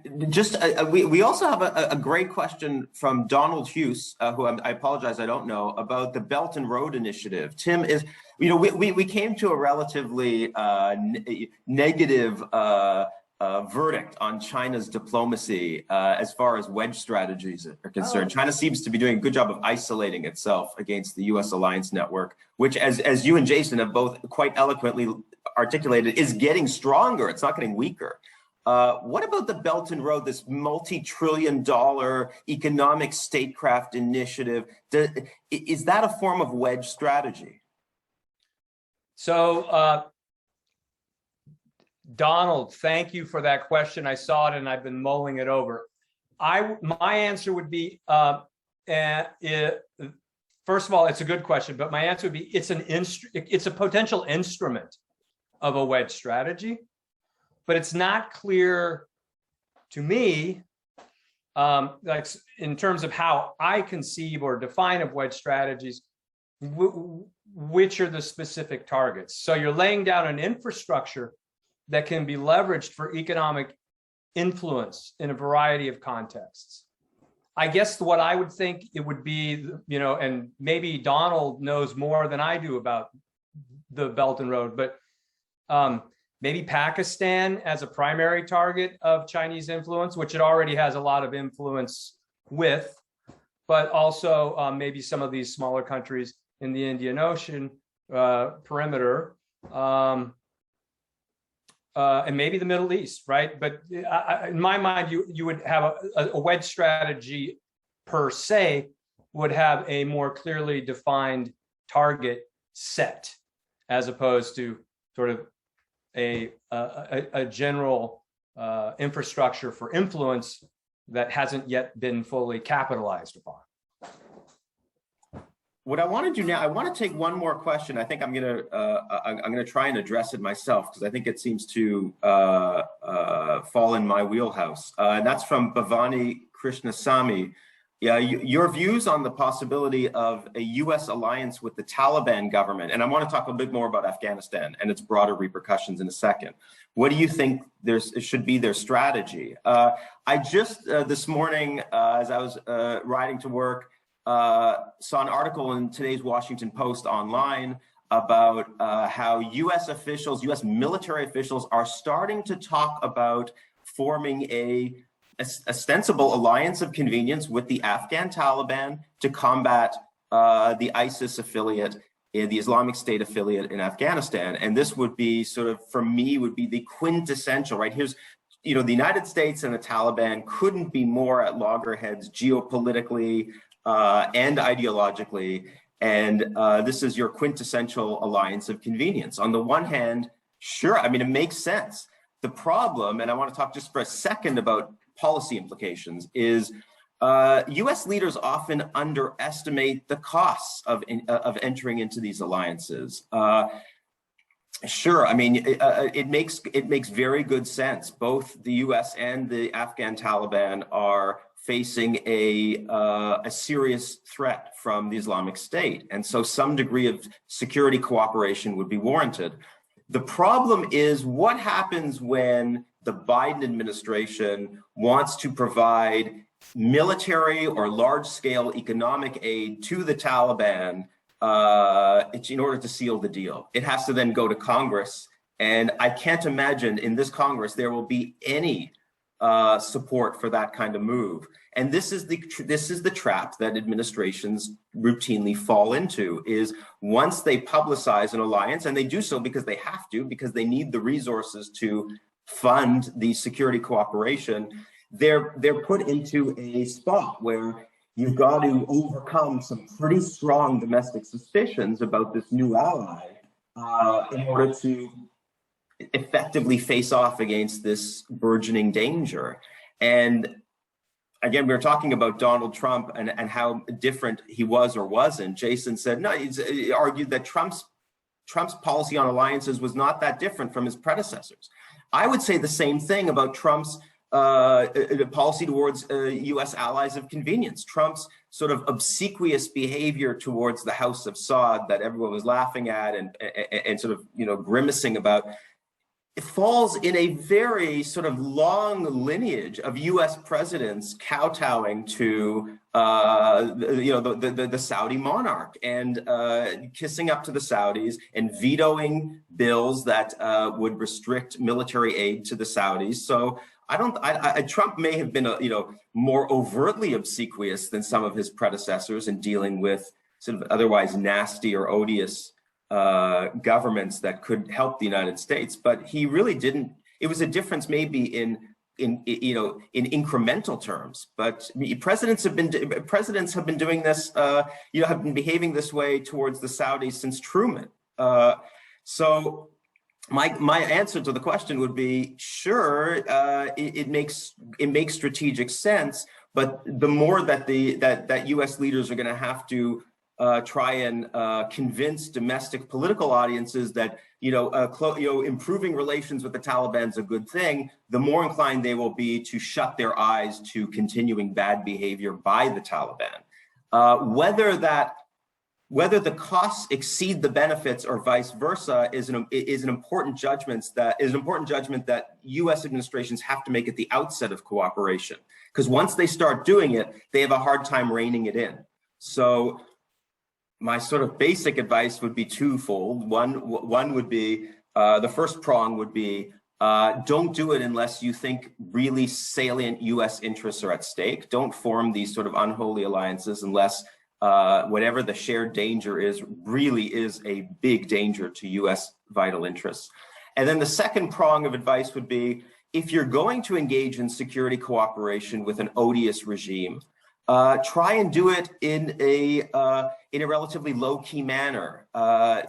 We also have a great question from Donald Hughes, who I apologize, I don't know, about the Belt and Road Initiative. Tim, we came to a relatively negative verdict on China's diplomacy as far as wedge strategies are concerned. China seems to be doing a good job of isolating itself against the U.S. alliance network, which, as you and Jason have both quite eloquently articulated, is getting stronger. It's not getting weaker. What about the Belt and Road, this multi-trillion-dollar economic statecraft initiative? Is that a form of wedge strategy? So, Donald, thank you for that question. I saw it and I've been mulling it over. My answer would be, first of all, it's a good question, but my answer would be it's a potential instrument of a wedge strategy, but it's not clear to me, like in terms of how I conceive or define of wedge strategies, which are the specific targets. So you're laying down an infrastructure that can be leveraged for economic influence in a variety of contexts. I guess what I would think it would be, and maybe Donald knows more than I do about the Belt and Road, but maybe Pakistan as a primary target of Chinese influence, which it already has a lot of influence with. but also maybe some of these smaller countries in the Indian Ocean perimeter, and maybe the Middle East, right? But in my mind, you would have a wedge strategy per se would have a more clearly defined target set, as opposed to sort of a general infrastructure for influence that hasn't yet been fully capitalized upon. What I want to do now, I want to take one more question. I think I'm gonna try and address it myself because I think it seems to fall in my wheelhouse. And that's from Bhavani Krishnasamy. Yeah, your views on the possibility of a U.S. alliance with the Taliban government, and I want to talk a bit more about Afghanistan and its broader repercussions in a second. What do you think should be their strategy? I just this morning, as I was riding to work, saw an article in today's Washington Post online about how U.S. officials, U.S. military officials, are starting to talk about forming a ostensible alliance of convenience with the Afghan Taliban to combat the ISIS affiliate, the Islamic State affiliate in Afghanistan. And this would be sort of, for me, would be the quintessential, right? Here's, the United States and the Taliban couldn't be more at loggerheads geopolitically and ideologically. And this is your quintessential alliance of convenience. On the one hand, sure, I mean, it makes sense. The problem, and I want to talk just for a second about policy implications, is U.S. leaders often underestimate the costs of entering into these alliances. Sure, I mean, it makes very good sense. Both the U.S. and the Afghan Taliban are facing a serious threat from the Islamic State, and so some degree of security cooperation would be warranted. The problem is what happens when the Biden administration wants to provide military or large-scale economic aid to the Taliban in order to seal the deal. It has to then go to Congress, and I can't imagine in this Congress there will be any support for that kind of move. And this is the trap that administrations routinely fall into, is once they publicize an alliance, and they do so because they have to, because they need the resources to fund the security cooperation, they're put into a spot where you've got to overcome some pretty strong domestic suspicions about this new ally in order to effectively face off against this burgeoning danger. And again, we were talking about Donald Trump and how different he was or wasn't. Jason said, no, he argued that Trump's policy on alliances was not that different from his predecessors. I would say the same thing about Trump's policy towards U.S. allies of convenience. Trump's sort of obsequious behavior towards the House of Saud that everyone was laughing at and sort of, grimacing about, it falls in a very sort of long lineage of U.S. presidents kowtowing to, the Saudi monarch and kissing up to the Saudis and vetoing bills that would restrict military aid to the Saudis. So Trump may have been, more overtly obsequious than some of his predecessors in dealing with sort of otherwise nasty or odious governments that could help the United States, but he really didn't. It was a difference maybe in incremental terms, but presidents have been doing this, have been behaving this way towards the Saudis since Truman. So my answer to the question would be, sure, it makes strategic sense, but the more that that U.S. leaders are going to have to try and convince domestic political audiences that improving relations with the Taliban is a good thing, the more inclined they will be to shut their eyes to continuing bad behavior by the Taliban. Whether the costs exceed the benefits or vice versa is an important judgment that U.S. administrations have to make at the outset of cooperation, because once they start doing it, they have a hard time reining it in. So my sort of basic advice would be twofold. One would be, the first prong would be, Don't do it unless you think really salient US interests are at stake. Don't form these sort of unholy alliances unless whatever the shared danger is really is a big danger to US vital interests. And then the second prong of advice would be, if you're going to engage in security cooperation with an odious regime, try and do it in a relatively low-key manner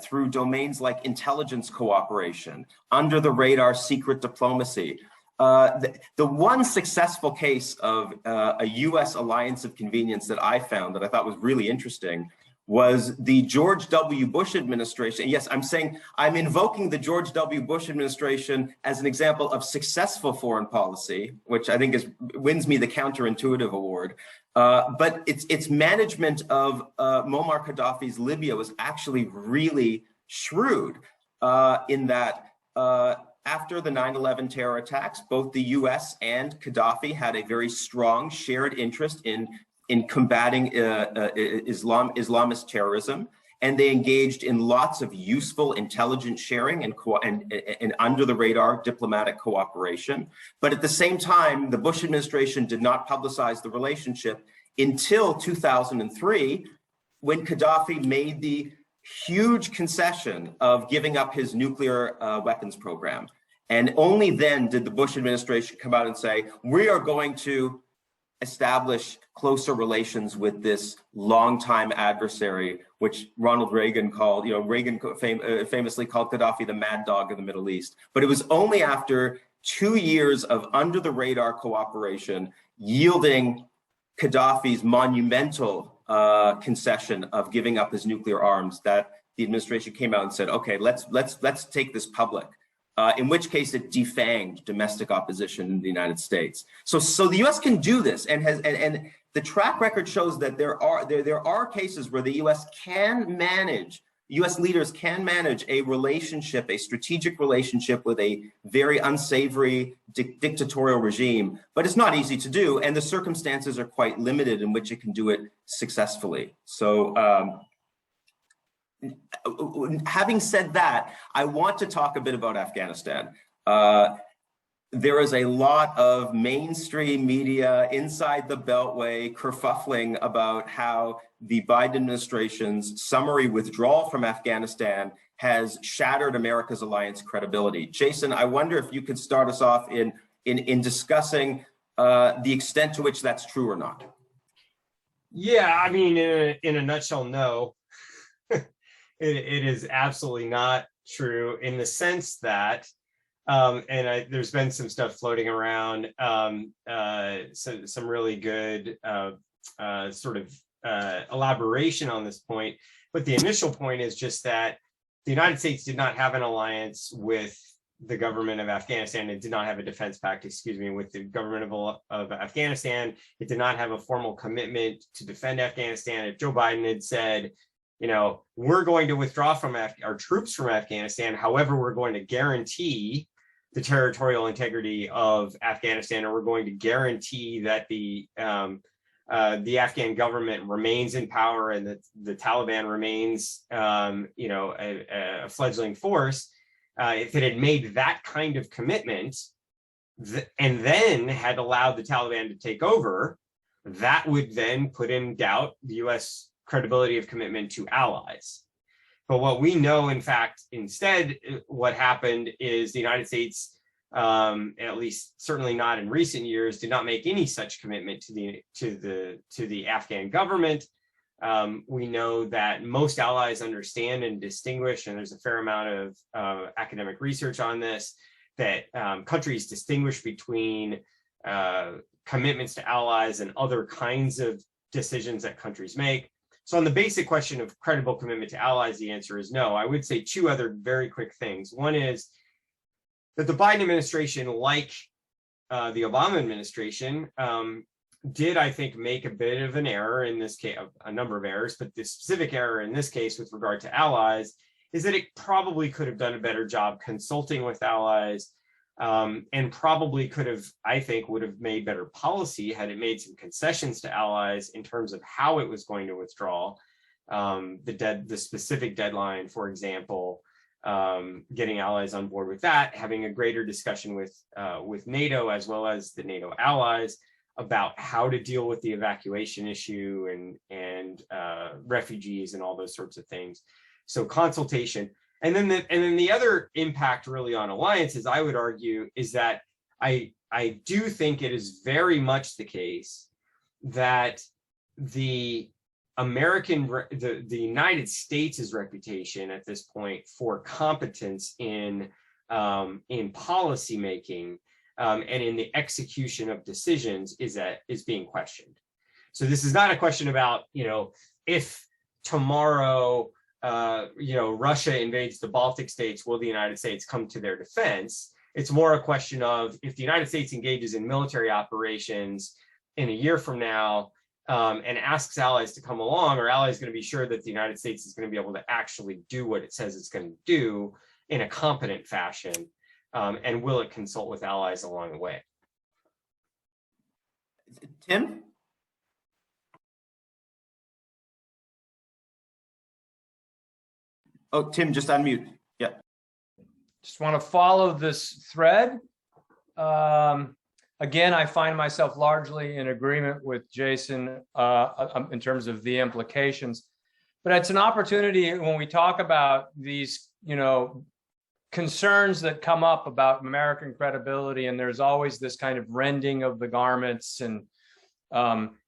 through domains like intelligence cooperation, under the radar secret diplomacy. The one successful case of a US alliance of convenience that I found that I thought was really interesting was the George W. Bush administration. Yes, I'm invoking the George W. Bush administration as an example of successful foreign policy, which I think wins me the counterintuitive award. But its management of Muammar Gaddafi's Libya was actually really shrewd in that after the 9/11 terror attacks, both the US and Gaddafi had a very strong shared interest in combating Islamist terrorism, and they engaged in lots of useful intelligence sharing and under the radar diplomatic cooperation. But at the same time, the Bush administration did not publicize the relationship until 2003, when Gaddafi made the huge concession of giving up his nuclear weapons program. And only then did the Bush administration come out and say, we are going to establish closer relations with this longtime adversary, which Ronald Reagan called, Reagan famously called Gaddafi the mad dog of the Middle East. But it was only after 2 years of under the radar cooperation, yielding Gaddafi's monumental concession of giving up his nuclear arms, that the administration came out and said, okay, let's take this public. In which case it defanged domestic opposition in the United States. So the U.S. can do this, and the track record shows that there are cases where the U.S. leaders can manage a relationship, a strategic relationship with a very unsavory dictatorial regime, but it's not easy to do, and the circumstances are quite limited in which it can do it successfully. So having said that, I want to talk a bit about Afghanistan. There is a lot of mainstream media inside the Beltway kerfuffling about how the Biden administration's summary withdrawal from Afghanistan has shattered America's alliance credibility. Jason, I wonder if you could start us off in discussing the extent to which that's true or not. Yeah, I mean, in a nutshell, no. It is absolutely not true, in the sense that, there's been some stuff floating around, some really good elaboration on this point. But the initial point is just that the United States did not have an alliance with the government of Afghanistan. It did not have a defense pact, with the government of Afghanistan. It did not have a formal commitment to defend Afghanistan. If Joe Biden had said, we're going to withdraw from our troops from Afghanistan, however, we're going to guarantee the territorial integrity of Afghanistan, and we're going to guarantee that the Afghan government remains in power and that the Taliban remains, a fledgling force. If it had made that kind of commitment and then had allowed the Taliban to take over, that would then put in doubt the U.S. credibility of commitment to allies. But what we know, in fact, instead, what happened is the United States, at least certainly not in recent years, did not make any such commitment to the Afghan government. We know that most allies understand and distinguish, and there's a fair amount of academic research on this, that countries distinguish between commitments to allies and other kinds of decisions that countries make. So on the basic question of credible commitment to allies, the answer is no. I would say two other very quick things. One is that the Biden administration, like the Obama administration, did, I think, make a bit of an error in this case, a number of errors, but the specific error in this case with regard to allies is that it probably could have done a better job consulting with allies, and probably could have, I think, would have made better policy had it made some concessions to allies in terms of how it was going to withdraw, the specific deadline, for example, getting allies on board with that, having a greater discussion with NATO as well as the NATO allies about how to deal with the evacuation issue and refugees and all those sorts of things. So consultation. And then the other impact really on alliances, I would argue, is that I do think it is very much the case that the United States' reputation at this point for competence in policy making and in the execution of decisions is being questioned. So this is not a question about, if tomorrow Russia invades the Baltic states, will the United States come to their defense? It's more a question of, if the United States engages in military operations in a year from now and asks allies to come along, are allies going to be sure that the United States is going to be able to actually do what it says it's going to do in a competent fashion? And will it consult with allies along the way? Tim? Oh, Tim, just unmute. Yeah. Just want to follow this thread. Again, I find myself largely in agreement with Jason in terms of the implications, but it's an opportunity when we talk about these, concerns that come up about American credibility, and there's always this kind of rending of the garments and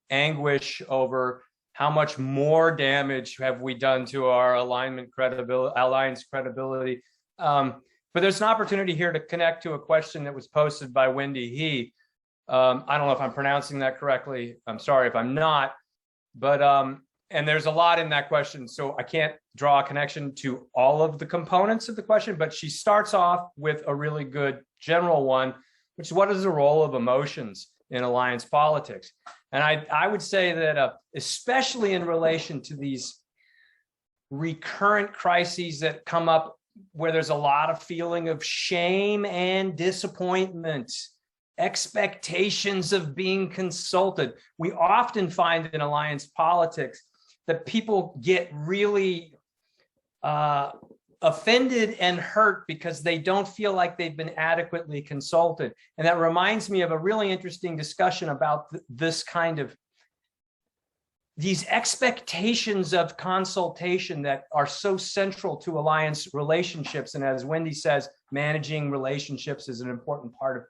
anguish over how much more damage have we done to our alliance credibility. But there's an opportunity here to connect to a question that was posted by Wendy He. I don't know if I'm pronouncing that correctly. I'm sorry if I'm not, but and there's a lot in that question, so I can't draw a connection to all of the components of the question, but she starts off with a really good general one, which is, what is the role of emotions in alliance politics? And I would say that especially in relation to these recurrent crises that come up where there's a lot of feeling of shame and disappointment, expectations of being consulted. We often find in alliance politics that people get really offended and hurt because they don't feel like they've been adequately consulted. And that reminds me of a really interesting discussion about this kind of, these expectations of consultation that are so central to alliance relationships. And as Wendy says, managing relationships is an important part of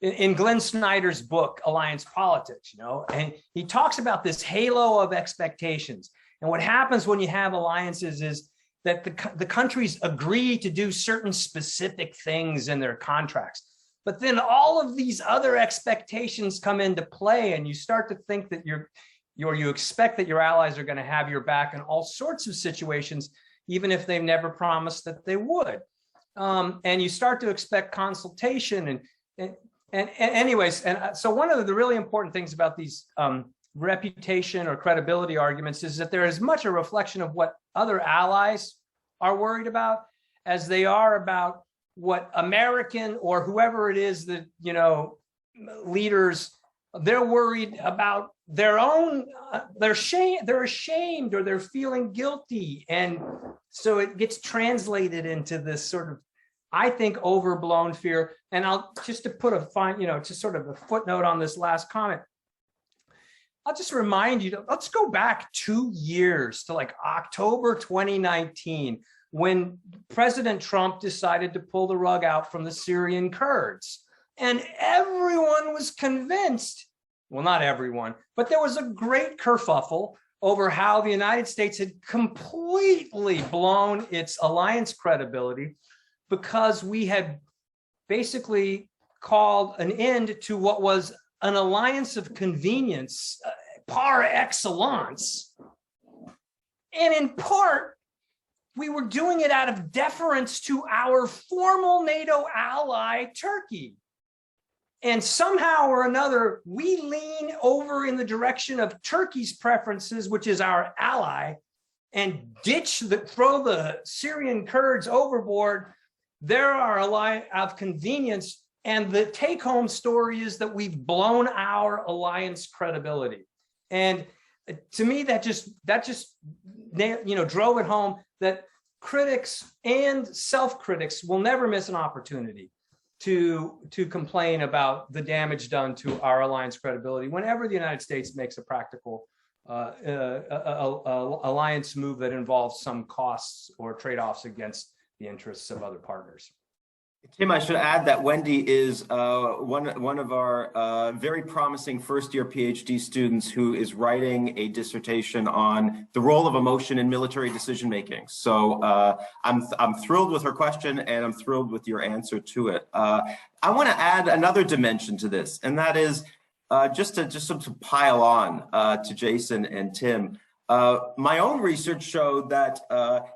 in Glenn Snyder's book, Alliance Politics, and he talks about this halo of expectations. And what happens when you have alliances is that the countries agree to do certain specific things in their contracts. But then all of these other expectations come into play, and you start to think that you expect that your allies are going to have your back in all sorts of situations, even if they've never promised that they would. And you start to expect consultation and anyways, and so one of the really important things about these reputation or credibility arguments is that they're as much a reflection of what other allies are worried about as they are about what American or whoever it is that, leaders, they're worried about their own, they're ashamed or they're feeling guilty. And so it gets translated into this sort of, I think, overblown fear. And I'll just to put just sort of a footnote on this last comment. I'll just remind you, let's go back 2 years to like October 2019, when President Trump decided to pull the rug out from the Syrian Kurds. And everyone was convinced, well, not everyone, but there was a great kerfuffle over how the United States had completely blown its alliance credibility because we had basically called an end to what was an alliance of convenience par excellence. And in part, we were doing it out of deference to our formal NATO ally, Turkey. And somehow or another, we lean over in the direction of Turkey's preferences, which is our ally, and throw the Syrian Kurds overboard. They're our ally of convenience. And the take-home story is that we've blown our alliance credibility. And to me, that just drove it home that critics and self-critics will never miss an opportunity to complain about the damage done to our alliance credibility whenever the United States makes a practical alliance move that involves some costs or trade-offs against the interests of other partners. Tim, I should add that Wendy is one of our very promising first-year PhD students who is writing a dissertation on the role of emotion in military decision-making. So I'm thrilled with her question, and I'm thrilled with your answer to it. I want to add another dimension to this, and that is just to pile on to Jason and Tim. My own research showed that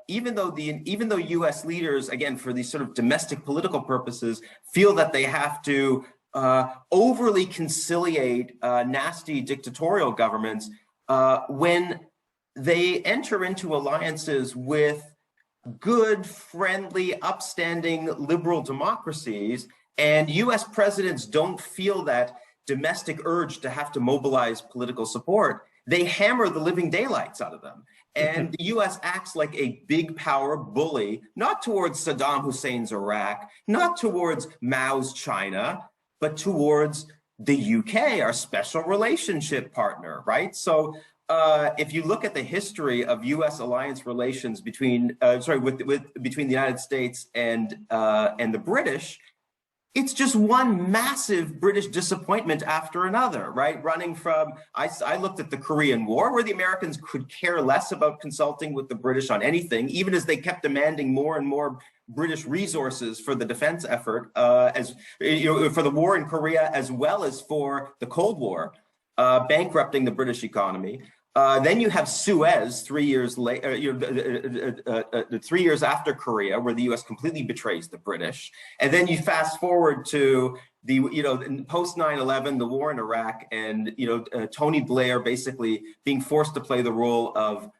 even though U.S. leaders, again, for these sort of domestic political purposes, feel that they have to overly conciliate nasty dictatorial governments, when they enter into alliances with good, friendly, upstanding liberal democracies, and U.S. presidents don't feel that domestic urge to have to mobilize political support, they hammer the living daylights out of them. And the US acts like a big power bully, not towards Saddam Hussein's Iraq, not towards Mao's China, but towards the UK, our special relationship partner, right? So if you look at the history of US alliance relations between, between the United States and the British, it's just one massive British disappointment after another, right? Running from, I looked at the Korean War, where the Americans could care less about consulting with the British on anything, even as they kept demanding more and more British resources for the defense effort, as you know, for the war in Korea, as well as for the Cold War, bankrupting the British economy. Then you have Suez 3 years later, 3 years after Korea, where the U.S. completely betrays the British. And then you fast forward to the, post 9/11, the war in Iraq, and Tony Blair basically being forced to play the role of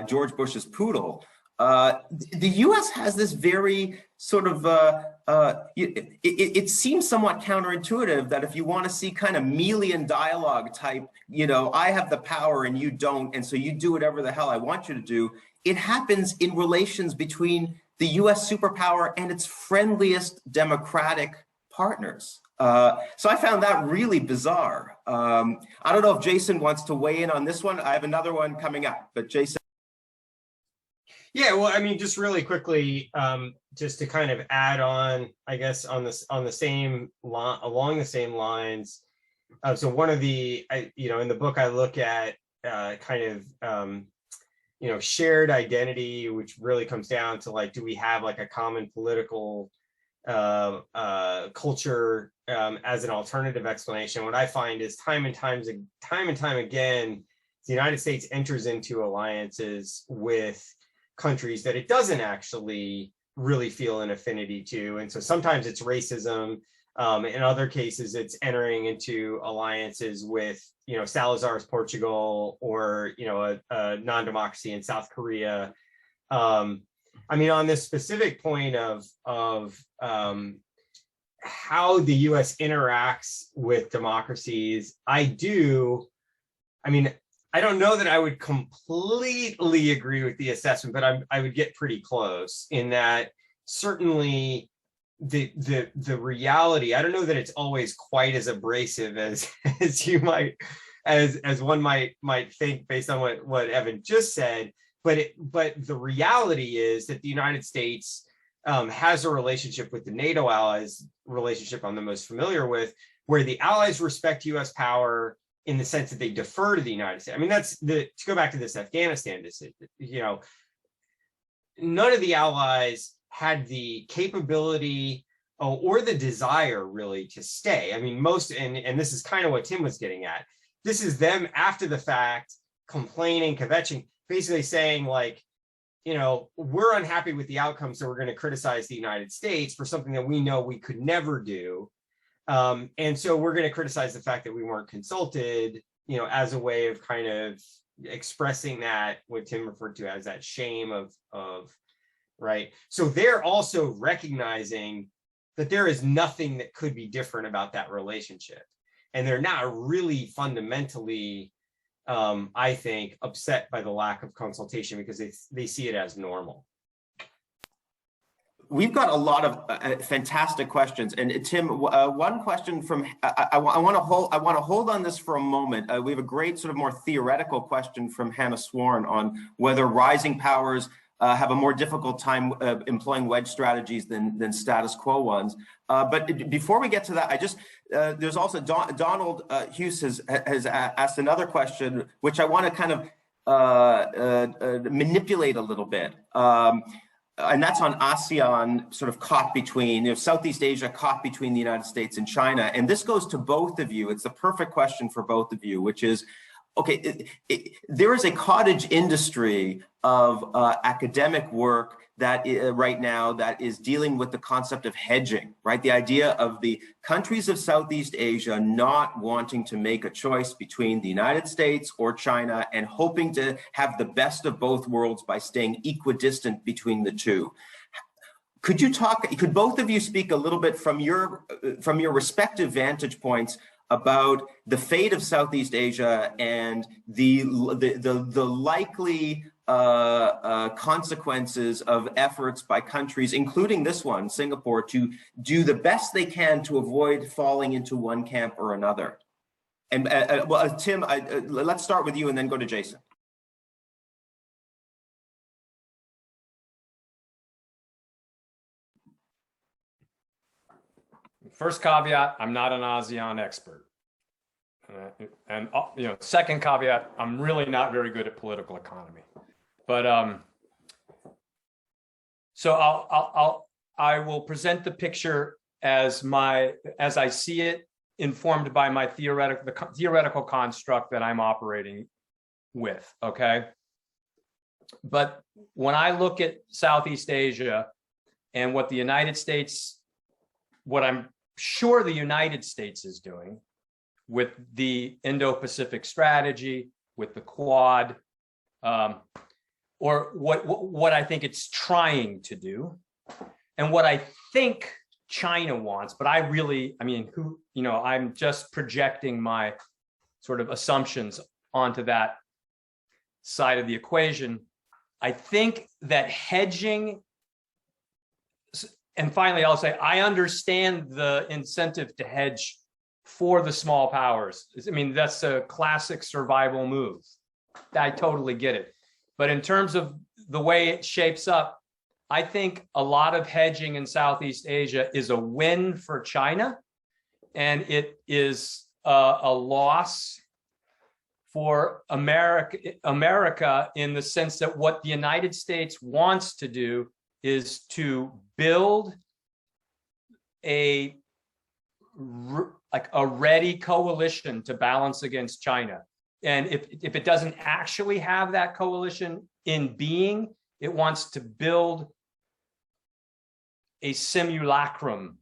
George Bush's poodle. The U.S. has this very sort of, it seems somewhat counterintuitive that if you want to see kind of Melian dialogue type, I have the power and you don't, and so you do whatever the hell I want you to do, it happens in relations between the U.S. superpower and its friendliest democratic partners. So I found that really bizarre. I don't know if Jason wants to weigh in on this one. I have another one coming up, but Jason. Yeah, well, I mean, just really quickly, just to kind of add on, I guess, along the same lines. So one of the, in the book, I look at shared identity, which really comes down to like, do we have like a common political culture as an alternative explanation? What I find is time and time again, the United States enters into alliances with countries that it doesn't actually really feel an affinity to. And so sometimes it's racism. In other cases, it's entering into alliances with, Salazar's Portugal, or, a non-democracy in South Korea. I mean, on this specific point of how the US interacts with democracies, I don't know that I would completely agree with the assessment, but I would get pretty close in that certainly the reality, I don't know that it's always quite as abrasive as one might think based on what Evan just said, but the reality is that the United States has a relationship with the NATO allies, relationship I'm the most familiar with, where the allies respect US power in the sense that they defer to the United States. I mean, to go back to this Afghanistan decision, none of the allies had the capability or the desire really to stay. I mean, and this is kind of what Tim was getting at. This is them after the fact, complaining, kvetching, basically saying like, we're unhappy with the outcome, so we're going to criticize the United States for something that we know we could never do. And so we're going to criticize the fact that we weren't consulted, as a way of kind of expressing that, what Tim referred to as that shame of right. So they're also recognizing that there is nothing that could be different about that relationship. And they're not really fundamentally, I think, upset by the lack of consultation because they see it as normal. we've got a lot of fantastic questions, and Tim, one question from I want to hold on this for a moment. We have a great sort of more theoretical question from Hannah Sworn on whether rising powers have a more difficult time employing wedge strategies than status quo ones. But before we get to that, I just there's also Donald Hughes has asked another question, which I want to kind of manipulate a little bit. And that's on ASEAN sort of caught between, Southeast Asia caught between the United States and China. And this goes to both of you. It's the perfect question for both of you, which is, okay, there is a cottage industry of academic work that right now that is dealing with the concept of hedging, right? The idea of the countries of Southeast Asia not wanting to make a choice between the United States or China and hoping to have the best of both worlds by staying equidistant between the two. Could both of you speak a little bit from your respective vantage points about the fate of Southeast Asia and the likely consequences of efforts by countries, including this one, Singapore, to do the best they can to avoid falling into one camp or another? And well, Tim, let's start with you and then go to Jason. First caveat, I'm not an ASEAN expert. And second caveat, I'm really not very good at political economy. But so I will present the picture as I see it, informed by my theoretical construct that I'm operating with. Okay. But when I look at Southeast Asia and what the United States, what I'm sure the United States is doing with the Indo-Pacific strategy, with the Quad, or what I think it's trying to do, and what I think China wants, but I'm just projecting my sort of assumptions onto that side of the equation. I think that hedging, and finally I'll say, I understand the incentive to hedge for the small powers. I mean, that's a classic survival move. I totally get it. But in terms of the way it shapes up, I think a lot of hedging in Southeast Asia is a win for China, and it is a loss for America in the sense that what the United States wants to do is to build a ready coalition to balance against China. And if it doesn't actually have that coalition in being, it wants to build a simulacrum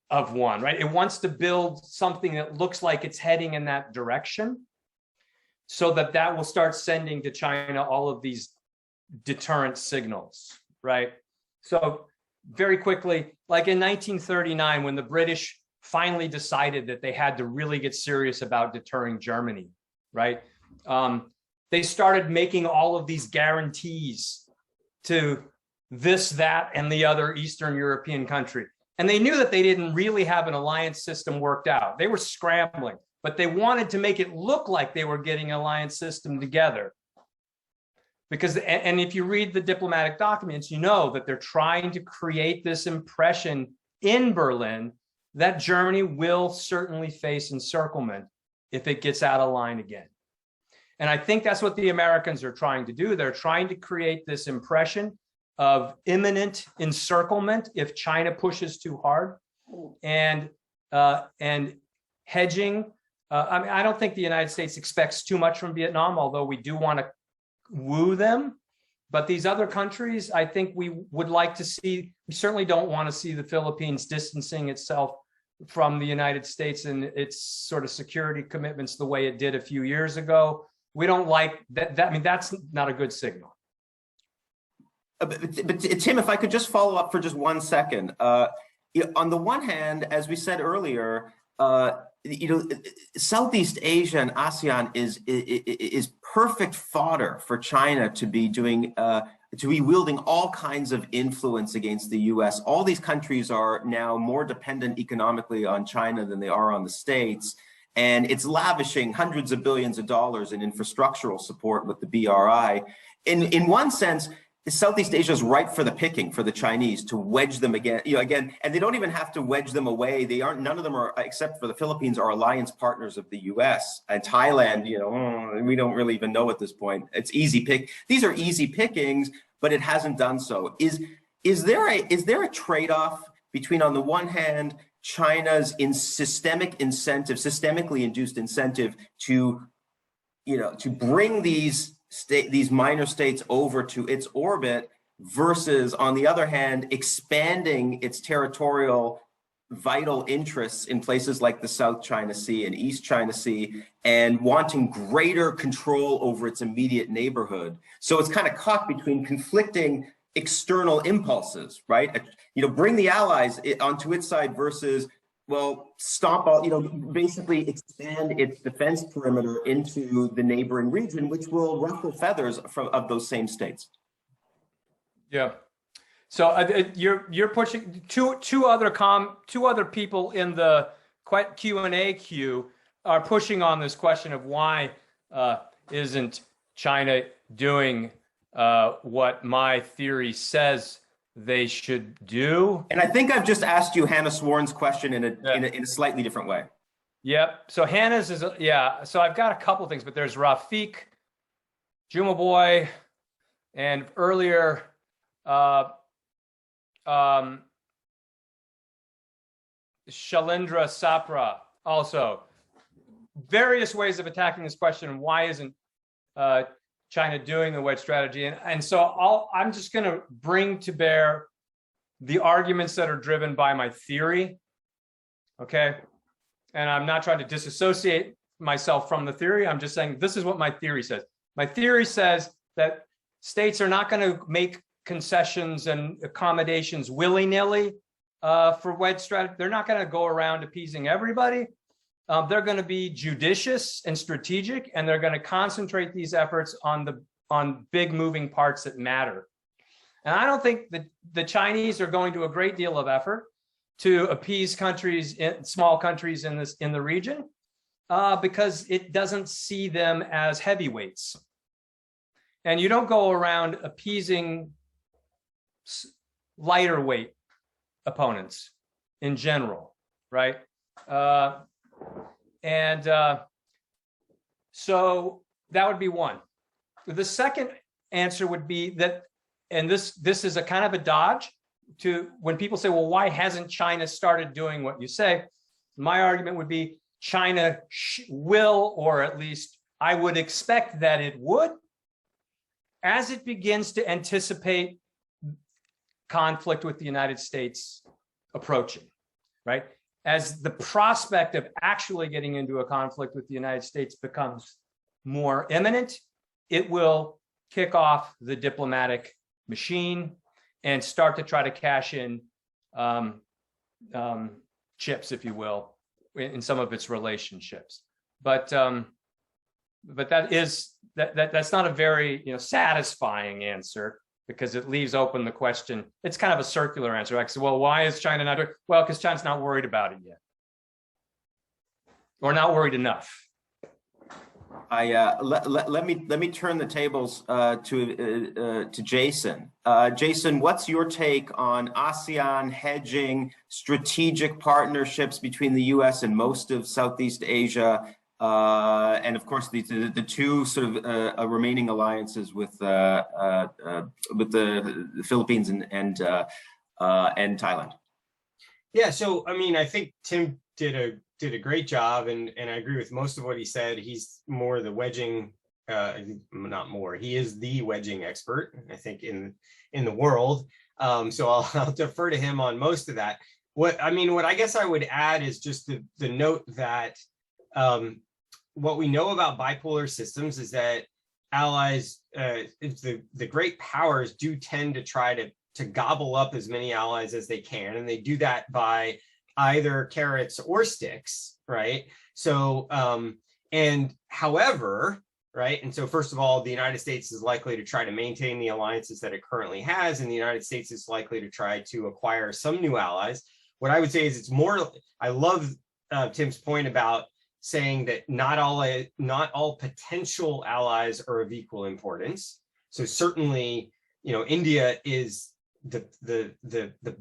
of one, right? It wants to build something that looks like it's heading in that direction, so that will start sending to China all of these deterrent signals, right? So very quickly, like in 1939, when the British finally decided that they had to really get serious about deterring Germany, right? They started making all of these guarantees to this, that, and the other Eastern European country. And they knew that they didn't really have an alliance system worked out. They were scrambling, but they wanted to make it look like they were getting an alliance system together. Because, and if you read the diplomatic documents, you know that they're trying to create this impression in Berlin that Germany will certainly face encirclement if it gets out of line again. And I think that's what the Americans are trying to do. They're trying to create this impression of imminent encirclement if China pushes too hard, and hedging. I don't think the United States expects too much from Vietnam, although we do want to woo them. But these other countries, I think we would like to see. We certainly don't want to see the Philippines distancing itself from the United States and its sort of security commitments the way it did a few years ago. We don't like that. I mean, that's not a good signal. But Tim, if I could just follow up for just 1 second. On the one hand, as we said earlier, Southeast Asia and ASEAN is perfect fodder for China to be doing to be wielding all kinds of influence against the US. All these countries are now more dependent economically on China than they are on the States. And it's lavishing hundreds of billions of dollars in infrastructural support with the BRI. In one sense, Southeast Asia is ripe for the picking for the Chinese to wedge them again, and they don't even have to wedge them away. They aren't, none of them are, except for the Philippines, are alliance partners of the US. And Thailand, we don't really even know at this point. It's easy pick. These are easy pickings, but it hasn't done so. Is there a trade-off between, on the one hand, China's systemically induced incentive to bring these minor states over to its orbit, versus, on the other hand, expanding its territorial vital interests in places like the South China Sea and East China Sea, and wanting greater control over its immediate neighborhood. So it's kind of caught between conflicting external impulses, right? Bring the allies onto its side versus, well, stop all, basically expand its defense perimeter into the neighboring region, which will ruffle feathers of those same states. Yeah. So you're pushing two other people in the Q&A queue are pushing on this question of why isn't China doing what my theory says they should do. And I think I've just asked you Hannah Swarn's question in a slightly different way. Yep. So Hannah's is, so I've got a couple things, but there's Rafiq, Juma Boy, and earlier, Shalindra Sapra also. Various ways of attacking this question. Why isn't China doing the wedge strategy? And so I'm just going to bring to bear the arguments that are driven by my theory. Okay. And I'm not trying to disassociate myself from the theory. I'm just saying this is what my theory says. My theory says that states are not going to make concessions and accommodations willy-nilly for wedge strategy. They're not going to go around appeasing everybody. They're going to be judicious and strategic, and they're going to concentrate these efforts on big moving parts that matter. And I don't think that the Chinese are going to a great deal of effort to appease small countries in the region, because it doesn't see them as heavyweights. And you don't go around appeasing lighter weight opponents in general, right? So that would be one. The second answer would be that, and this is a kind of a dodge to when people say, well, why hasn't China started doing what you say? My argument would be China will, or at least I would expect that it would, as it begins to anticipate conflict with the United States approaching, right? As the prospect of actually getting into a conflict with the United States becomes more imminent, it will kick off the diplomatic machine and start to try to cash in chips, if you will, in some of its relationships. But that's not a very satisfying answer, because it leaves open the question. It's kind of a circular answer. Like, so, well, why is China not doing? Well, because China's not worried about it yet, or not worried enough. Let me turn the tables to Jason. Jason, what's your take on ASEAN hedging, strategic partnerships between the U.S. and most of Southeast Asia, and of course the two sort of remaining alliances with the Philippines and Thailand? Yeah, so I mean, I think Tim did a great job, and I agree with most of what he said. He's more the wedging, not more. He is the wedging expert, I think, in the world. So I'll defer to him on most of that. What I guess I would add is just the note that what we know about bipolar systems is that allies, the great powers do tend to try to gobble up as many allies as they can, and they do that by either carrots or sticks, right? So, and however, right? And so first of all, the United States is likely to try to maintain the alliances that it currently has, and the United States is likely to try to acquire some new allies. What I would say is it's more, I love Tim's point about saying that not all potential allies are of equal importance. So certainly, you know, India is the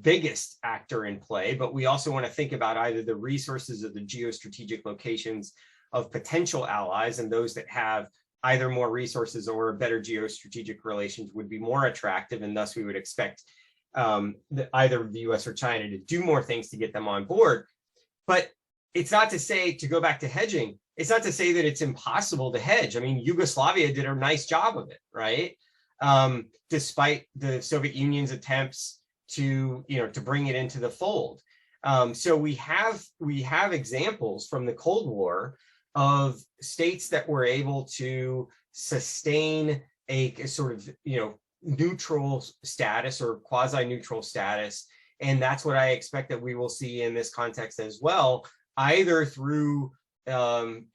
biggest actor in play, but we also want to think about either the resources or the geostrategic locations of potential allies, and those that have either more resources or better geostrategic relations would be more attractive, and thus we would expect either the US or China to do more things to get them on board. But it's not to say, to go back to hedging, it's not to say that it's impossible to hedge. I mean, Yugoslavia did a nice job of it, right? Despite the Soviet Union's attempts to, you know, to bring it into the fold. So we have examples from the Cold War of states that were able to sustain a sort of, you know, neutral status or quasi-neutral status. And that's what I expect that we will see in this context as well, either through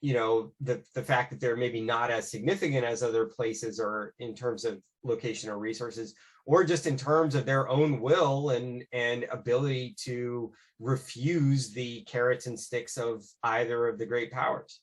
you know, the fact that they're maybe not as significant as other places or in terms of location or resources, or just in terms of their own will and ability to refuse the carrots and sticks of either of the great powers.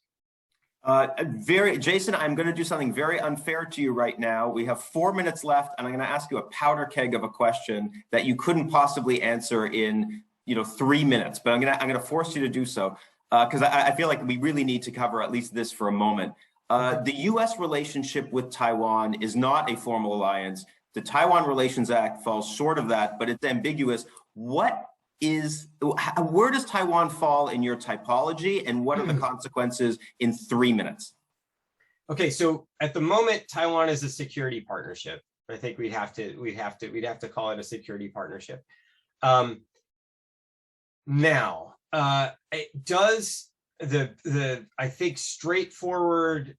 Jason, I'm going to do something very unfair to you right now. We have 4 minutes left, and I'm going to ask you a powder keg of a question that you couldn't possibly answer in, you know, 3 minutes, but I'm going to force you to do so. Because I feel like we really need to cover at least this for a moment. The U.S. relationship with Taiwan is not a formal alliance. The Taiwan Relations Act falls short of that, but it's ambiguous. Where does Taiwan fall in your typology, and what are the consequences in 3 minutes? Okay, so at the moment, Taiwan is a security partnership. I think we'd have to call it a security partnership. Now. It does I think straightforward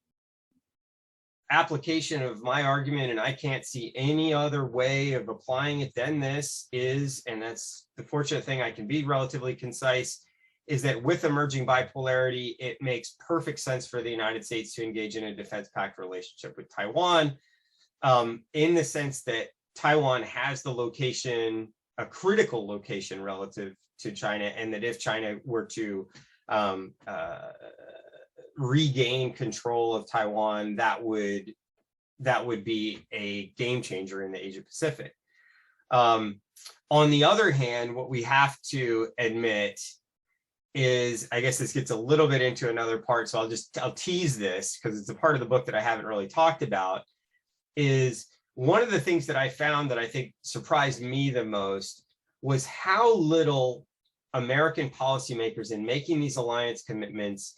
application of my argument, and I can't see any other way of applying it than this is, and that's the fortunate thing, I can be relatively concise, is that with emerging bipolarity, it makes perfect sense for the United States to engage in a defense pact relationship with Taiwan, in the sense that Taiwan has the location, a critical location relative to China, and that if China were to regain control of Taiwan, that would be a game changer in the Asia Pacific. On the other hand, what we have to admit is, I guess this gets a little bit into another part, so I'll tease this because it's a part of the book that I haven't really talked about, is one of the things that I found that I think surprised me the most was how little American policymakers in making these alliance commitments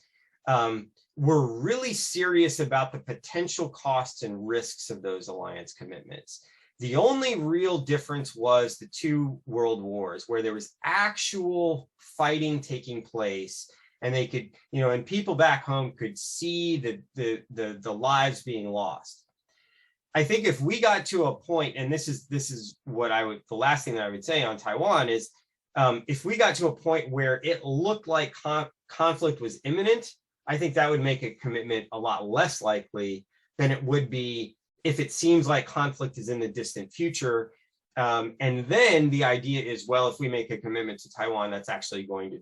were really serious about the potential costs and risks of those alliance commitments. The only real difference was the 2 world wars, where there was actual fighting taking place, and they could, you know, and people back home could see the lives being lost. I think if we got to a point, and this is what the last thing that I would say on Taiwan is, if we got to a point where it looked like conflict was imminent, I think that would make a commitment a lot less likely than it would be if it seems like conflict is in the distant future. And then the idea is, well, if we make a commitment to Taiwan, that's actually going to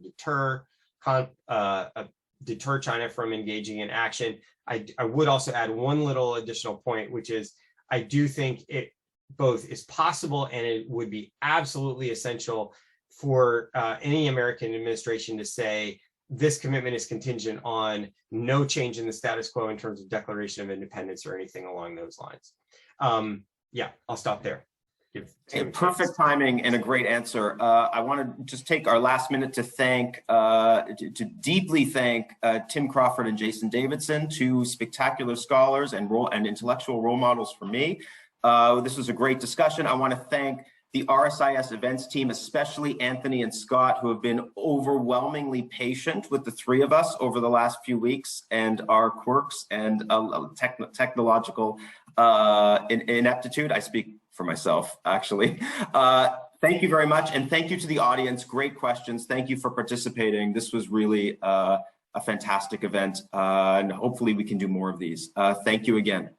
deter China from engaging in action. I would also add one little additional point, which is I do think it both is possible and it would be absolutely essential for any American administration to say this commitment is contingent on no change in the status quo in terms of declaration of independence or anything along those lines. Yeah, I'll stop there. Perfect timing and a great answer. I want to just take our last minute to thank, to deeply thank Tim Crawford and Jason Davidson, 2 spectacular scholars and intellectual role models for me. This was a great discussion. I want to thank the RSIS events team, especially Anthony and Scott, who have been overwhelmingly patient with the 3 of us over the last few weeks and our quirks and technological ineptitude. I speak for myself, actually. Thank you very much. And thank you to the audience. Great questions. Thank you for participating. This was really a fantastic event, and hopefully we can do more of these. Thank you again.